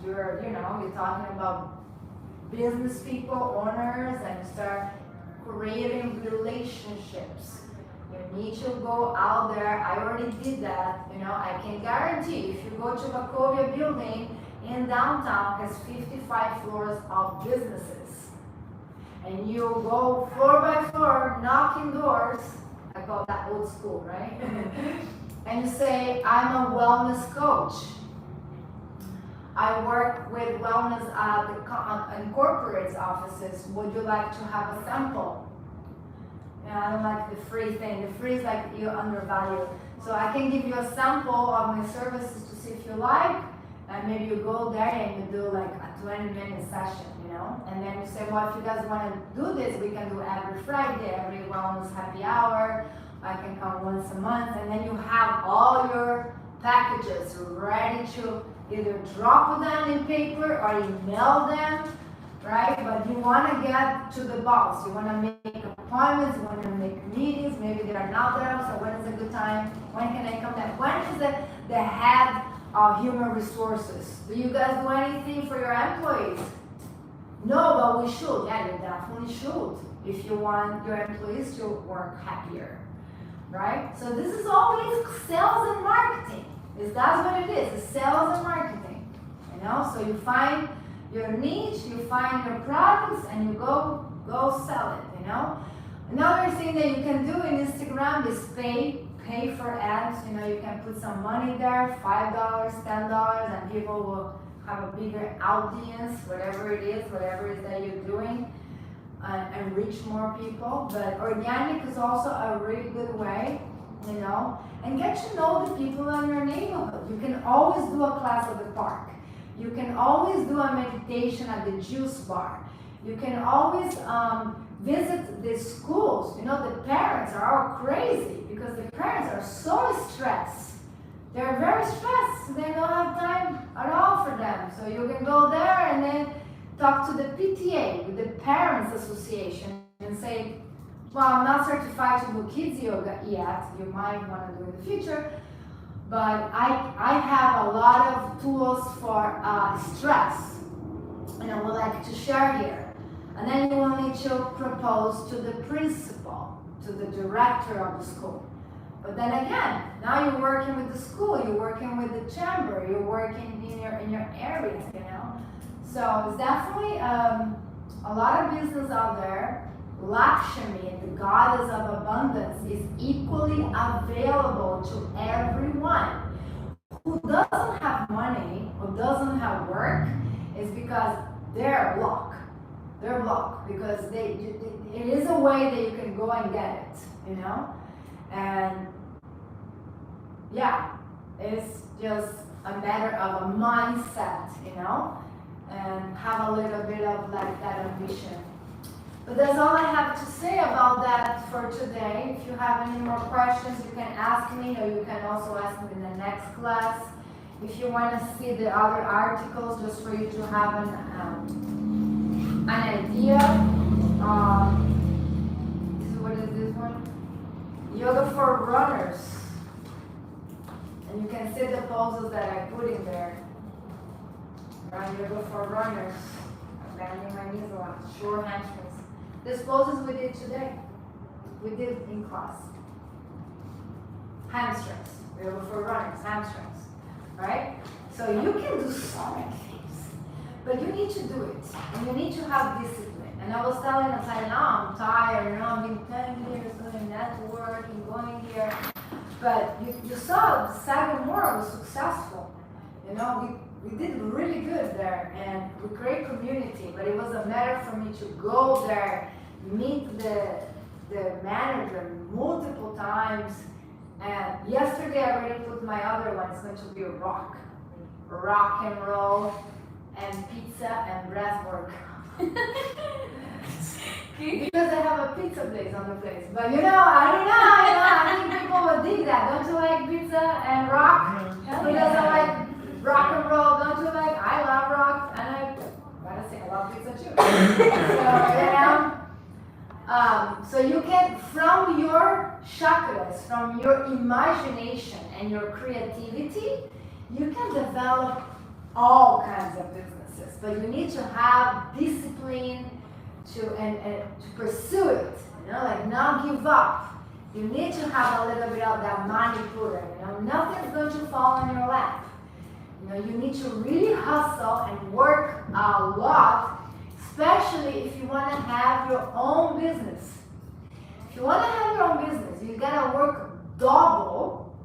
you're talking about business people, owners, and start creating relationships. You need to go out there. I already did that. I can guarantee if you go to Wachovia building in downtown, has 55 floors of businesses, and you go floor by floor, knocking doors. I call that old school, right? And you say, I'm a wellness coach. I work with wellness in corporate offices. Would you like to have a sample? Yeah, I don't like the free thing. The free is like you undervalue. So I can give you a sample of my services to see if you like, and maybe you go there and you do like a 20-minute session, you know? And then you say, well, if you guys want to do this, we can do every Friday, every wellness happy hour. I can come once a month, and then you have all your packages ready to either drop them in paper or email them, right? But you want to get to the boss. You want to make appointments, you want to make meetings. Maybe they are not there, so when is a good time? When can I come there? When is the head of human resources? Do you guys do anything for your employees? No, but we should. Yeah, you definitely should if you want your employees to work happier, right? So this is always sales and marketing. That's what it is. It's sales and marketing, you know? So you find your niche, you find your products, and you go sell it, you know? Another thing that you can do in Instagram is pay for ads. You know, you can put some money there, $5, $10, and people will have a bigger audience, whatever it is that you're doing, and reach more people. But organic is also a really good way, you know, and get to know the people in your neighborhood. You can always do a class at the park. You can always do a meditation at the juice bar. You can always visit the schools. You know, the parents are all crazy because the parents are so stressed. They're very stressed. They don't have time at all for them. So you can go there and then talk to the PTA, with the Parents Association, and say, well, I'm not certified to do kids yoga yet. You might want to do in the future. But I have a lot of tools for stress, and I would like to share here. And then you will need to propose to the principal, to the director of the school. But then again, now you're working with the school, you're working with the chamber, you're working in your area, you know. So it's definitely a lot of business out there. Lakshmi, the goddess of abundance, is equally available to everyone. Who doesn't have money, who doesn't have work, is because they're blocked. They're blocked because it is a way that you can go and get it, you know? And yeah, it's just a matter of a mindset, you know? And have a little bit of like that ambition. But that's all I have to say about that for today. If you have any more questions, you can ask me, or you can also ask me in the next class. If you want to see the other articles, just for you to have an idea. What is this one? Yoga for runners. And you can see the poses that I put in there. Right, yoga for runners. Bending my knees a lot. Short hamstrings. These poses we did today. We did in class. Hamstrings. Yoga for runners. Hamstrings. Right? So you can do so many things. But you need to do it. And you need to have discipline. And I was telling us, like, now I'm tired, now I've been 10 years doing network and going here. But you saw Sagamore was successful. You know, we did really good there, and we create community, but it was a matter for me to go there, meet the manager multiple times. And yesterday I already put my other one, it's going to be rock and roll, and pizza and breath work. Because I have a pizza place on the place. But you know, I don't know, I think people would dig that. Don't you like pizza and rock? Who doesn't like rock and roll? Don't you like? I love rock, and I gotta say I love pizza too. So you can, from your chakras, from your imagination and your creativity, you can develop all kinds of businesses. But you need to have discipline to pursue it. You know, like not give up. You need to have a little bit of that manipura. You know, nothing's going to fall on your lap. You know, you need to really hustle and work a lot, especially if you want to have your own business. If you want to have your own business, you gotta work double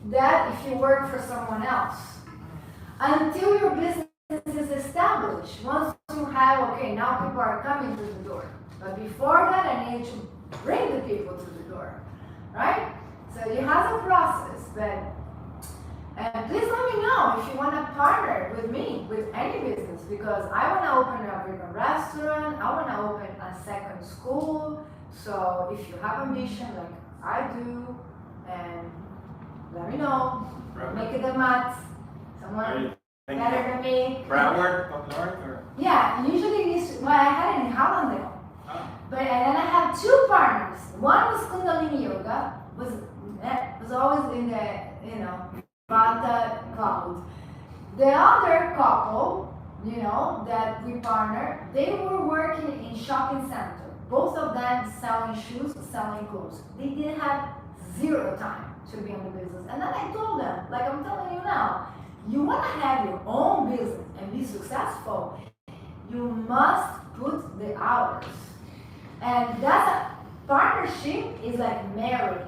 that if you work for someone else. Until your business establish. Once you have, okay, now people are coming to the door. But before that, I need to bring the people to the door, right? So it has a process, but please let me know if you want to partner with me, with any business, because I want to open up a restaurant, I want to open a second school. So if you have a mission like I do, and let me know, make it a match, someone better than me. Broward up north or? Yeah, usually well, I had it in Hallandale. Oh. But and then I have two partners. One was Kundalini Yoga, was always in the Vata cloud. The other couple, that we partner, they were working in shopping center. Both of them selling shoes, selling clothes. They didn't have zero time to be in the business. And then I told them, like I'm telling you now, you want to have your own business and be successful, you must put the hours. And that's a partnership is like married.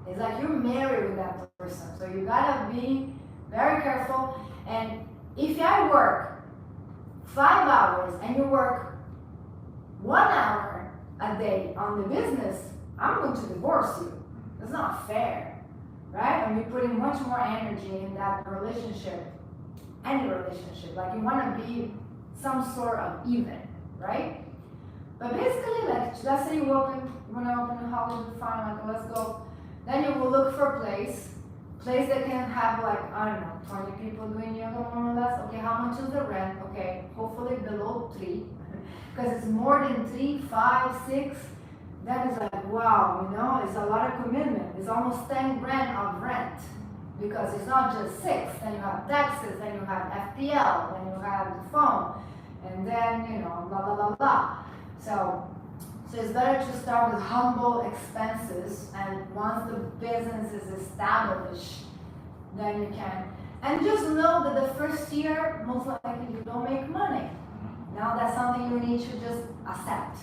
It's like you're married with that person. So you gotta be very careful. And if I work 5 hours and you work 1 hour a day on the business, I'm going to divorce you. It's not fair, right? And you're putting much more energy in that relationship, any relationship. Like you want to be some sort of even, right? But basically, like let's say you want to open a Hollywood farm, like let's go. Then you will look for a place that can have like, I don't know, 20 people doing yoga more or less. Okay, how much is the rent? Okay, hopefully below 3. Because it's more than 3, 5, 6. That is like, wow, it's a lot of commitment. It's almost 10 grand of rent. Because it's not just 6. Then you have taxes, then you have FPL, then you have the phone. And then, blah, blah, blah, blah. So it's better to start with humble expenses, and once the business is established, then you can. And just know that the first year, most likely you don't make money. Now that's something you need to just accept.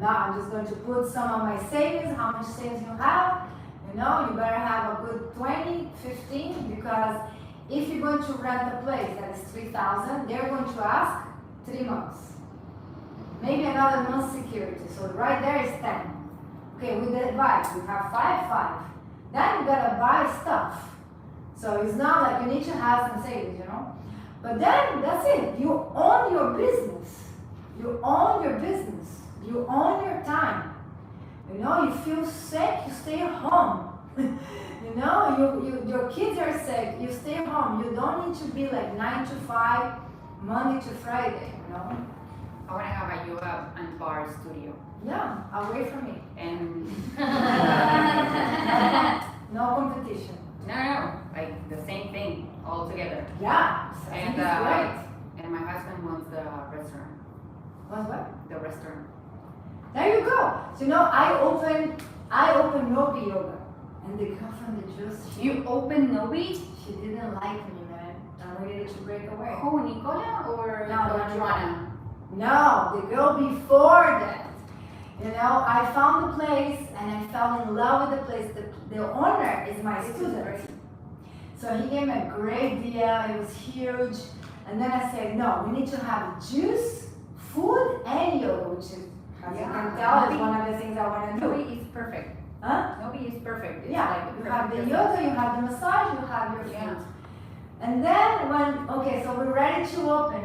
I'm just going to put some of my savings, how much savings you have, you better have a good 20, 15, because if you're going to rent a place that is 3,000, they're going to ask 3 months. Maybe another month's security. So right there is 10. Okay, we divide. We have 5. Then you gotta buy stuff. So it's not like you need to have some savings, But then that's it. You own your business. You own your business. You own your time. You feel sick, you stay home. Your kids are sick, you stay home. You don't need to be like 9 to 5, Monday to Friday, I want to have a yoga and bar studio. Yeah, away from me. And No competition. no, like the same thing all together. Yeah, I think And it's great. and my husband wants the restaurant. What? The restaurant. There you go. So I opened Nobi Yoga, and the girl from the juice, You open Nobi? she didn't like me, man. I needed to break away. Who, Nicola or No, Joanna? No, the girl before that. I found the place and I fell in love with the place. The owner is my student. So he gave me a great deal. It was huge. And then I said, no, we need to have juice, food, and yoga, which is, as you can tell, is one of the things I want to do. Nobi is perfect. Huh? Nobi is perfect. It's Yeah, like you have the perfect yoga, you have the massage, you have your food. Yeah. And then so we're ready to open,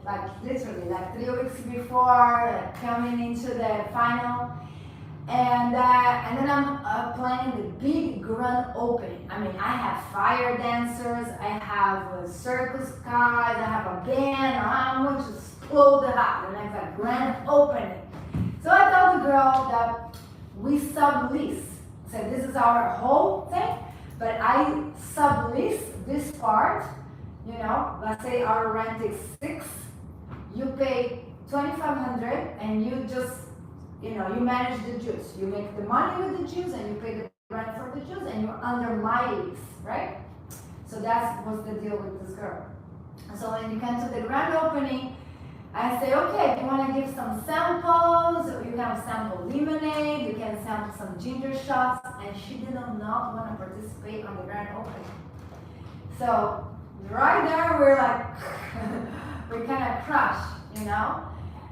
like literally, like 3 weeks before, like coming into the final. And then I'm planning the big grand opening. I mean, I have fire dancers, I have circus guys, I have a band, I'm going to explode the house, and it's a grand opening. So I told the girl that we sublease. So this is our whole thing, but I sublease this part. Let's say our rent is 6. You pay 2,500, and you just, you manage the juice. You make the money with the juice, and you pay the rent for the juice, and you're under my lease, right? So that was the deal with this girl. So when you come to the grand opening, I say, okay, if you want to give some samples, you can sample lemonade, you can sample some ginger shots, and she did not want to participate on the grand opening. So right there, we're like, we kind of crushed, you know?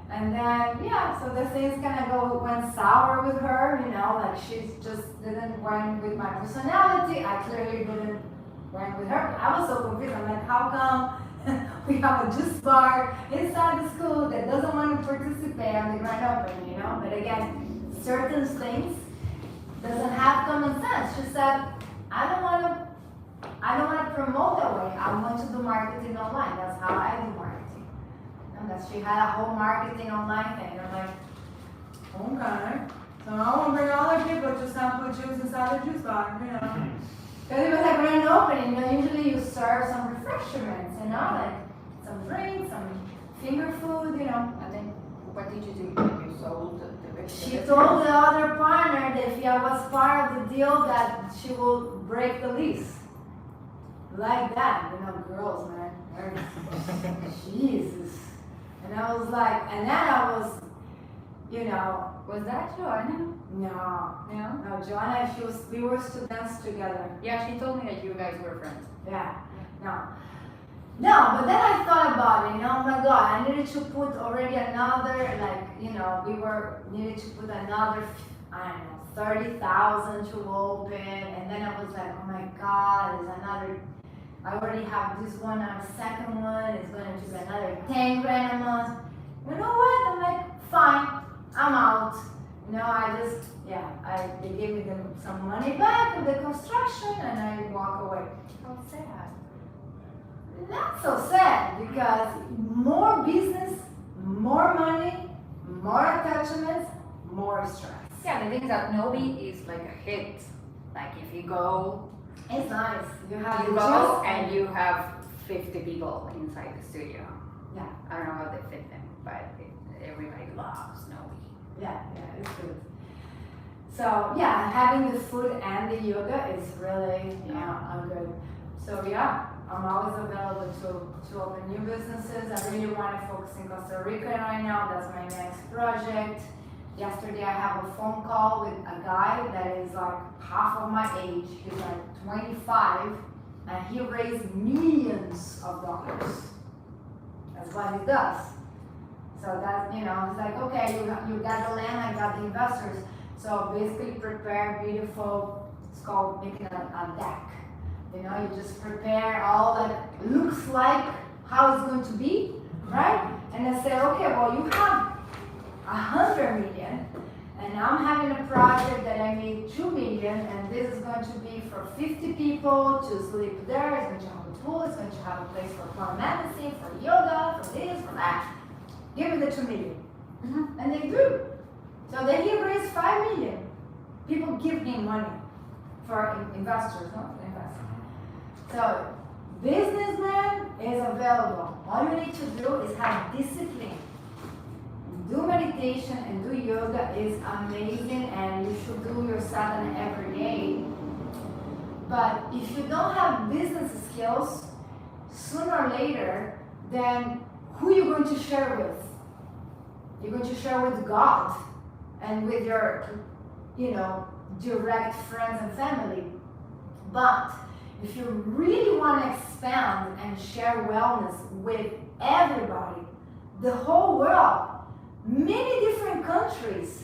And then, yeah, so the things kind of went sour with her, you know, like she just didn't went with my personality. I clearly didn't went with her. I was so confused. I'm like, how come we have a juice bar inside the school that doesn't want to participate on the grand opening, you know? But again, certain things doesn't have common sense. She said, I don't want to promote that way. I want to do marketing online. That's how I do marketing. And that she had a whole marketing online thing. I'm like, okay. So I won't bring other people to sample juice inside the juice bar, you know. Because it was like grand opening, you know, usually you serve some refreshments, you know, like some drinks, some finger food, you know. And then what did you do? You sold the She told the other partner that if I was part of the deal that she will break the lease. Like that, you know, girls, man. Jesus. And I was like, and then I was, you know, Was that Joanna? no, No? Joanna, we were students together. Yeah, she told me that you guys were friends. Yeah, no, but then I thought about it, you know, oh my God, I needed to put already another, like, you know, needed to put another, I don't know, 30,000 to open, and then I was like, oh my God, there's another, I already have this one, a second one, it's going to be another 10 grand a month. You know what, I'm like, fine, I'm out. You know, they gave me some money back of the construction, and I walk away. How sad. Not so sad, because more business, more money, more attachments, more stress. Yeah, the thing is that Novi is like a hit. Like if you go, It's nice. You you have the go juice and you have 50 people inside the studio. Yeah. I don't know how they fit them, but everybody loves Novi. Yeah, it's good. So yeah, having the food and the yoga is really good. So yeah, I'm always available to open new businesses. I really want to focus in Costa Rica right now. That's my next project. Yesterday I have a phone call with a guy that is like half of my age. He's like 25 and he raised millions of dollars. That's what he does. So that, you know, it's like, okay, you got the land, I got the investors. So basically prepare beautiful, it's called making a deck. You know, you just prepare all that looks like how it's going to be, right? And I say, okay, well, you have 100 million, and I'm having a project that I need 2 million, and this is going to be for 50 people to sleep there. It's going to have a pool, it's going to have a place for plant medicine, for yoga, for this, for that. Give me the 2 million. And they do. So then he raised 5 million. People give him money for investors, no? Investors. So, businessman is available. All you need to do is have discipline. Do meditation and do yoga is amazing, and you should do your sadhana every day. But if you don't have business skills, sooner or later, then who are you going to share with? You're going to share with God and with your, you know, direct friends and family. But if you really want to expand and share wellness with everybody, the whole world, many different countries,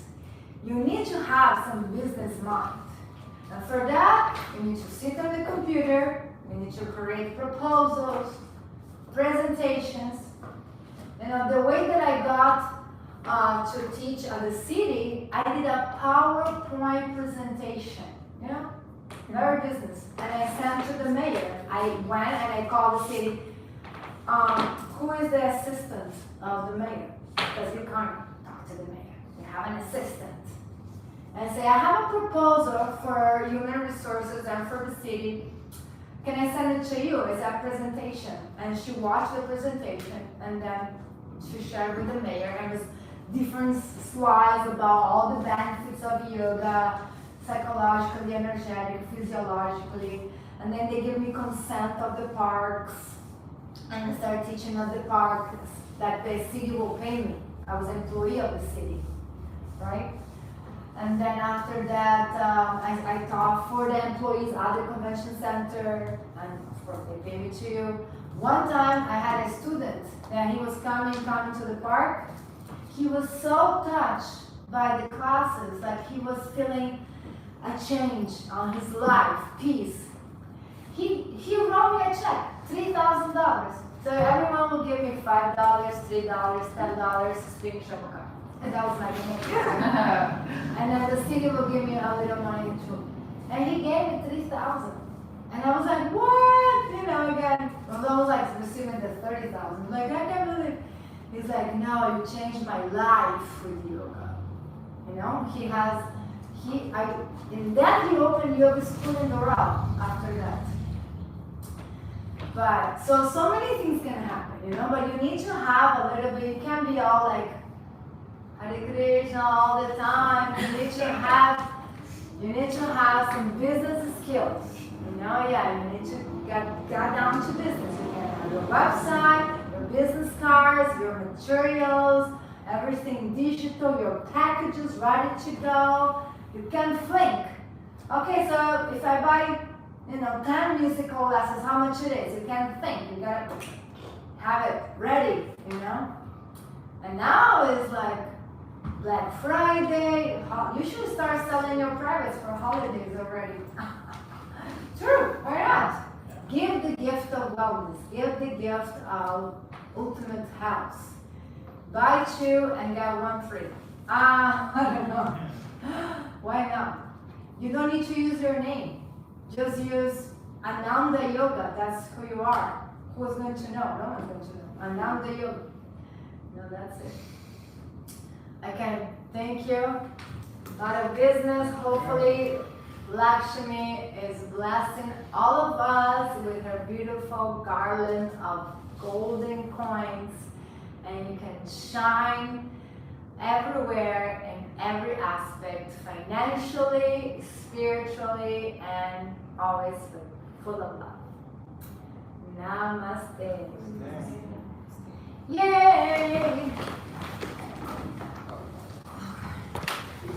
you need to have some business mind. And for that, you need to sit on the computer, you need to create proposals, presentations. You know, the way that I got to teach at the city, I did a PowerPoint presentation, you know, very business. And I sent to the mayor. I went and I called the city, who is the assistant of the mayor? Because you can't talk to the mayor. You have an assistant. And I say, I have a proposal for human resources and for the city. Can I send it to you? It's a presentation. And she watched the presentation and then she shared with the mayor. And it was different slides about all the benefits of yoga, psychologically, energetic, physiologically. And then they give me consent of the parks. And I started teaching at the parks that the city will pay me. I was an employee of the city, right? And then after that, I taught for the employees at the convention center, and of course they pay me too. One time I had a student that he was coming to the park. He was so touched by the classes, like he was feeling a change on his life, peace. He wrote me a check, $3,000. So everyone will give me $5, $3, $10 to speak Shabuka. And that was like, and then the city will give me a little money too. And he gave me 3,000. And I was like, what? You know, again, I was almost like receiving the 30,000. Like, I can't believe. He's like, no, you changed my life with yoga. You know, and then he opened yoga school in Doral after that. But, so many things can happen, you know, but you need to have a little bit, you can't be all like, Hare Krishna all the time. You need to have some business skills. You know, yeah, you need to get down to business. You can have your website, your business cards, your materials, everything digital, your packages ready to go. You can think. Okay, so if I buy, 10 musical lessons, how much it is? You can think. You gotta have it ready, you know? And now it's like Black Friday. You should start selling your privates for holidays already. True, why not? Give the gift of wellness. Give the gift of ultimate health. Buy 2 and get 1 free. I don't know. Why not? You don't need to use your name. Just use Ananda Yoga. That's who you are. Who's going to know? No one's going to know. Ananda Yoga. No, that's it. I can thank you. A lot of business. Hopefully, Lakshmi is blessing all of us with her beautiful garland of golden coins, and you can shine everywhere in every aspect, financially, spiritually, and always full of love. Namaste. Yay!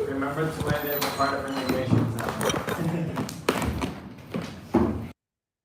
Remember to end it as a part of immigration.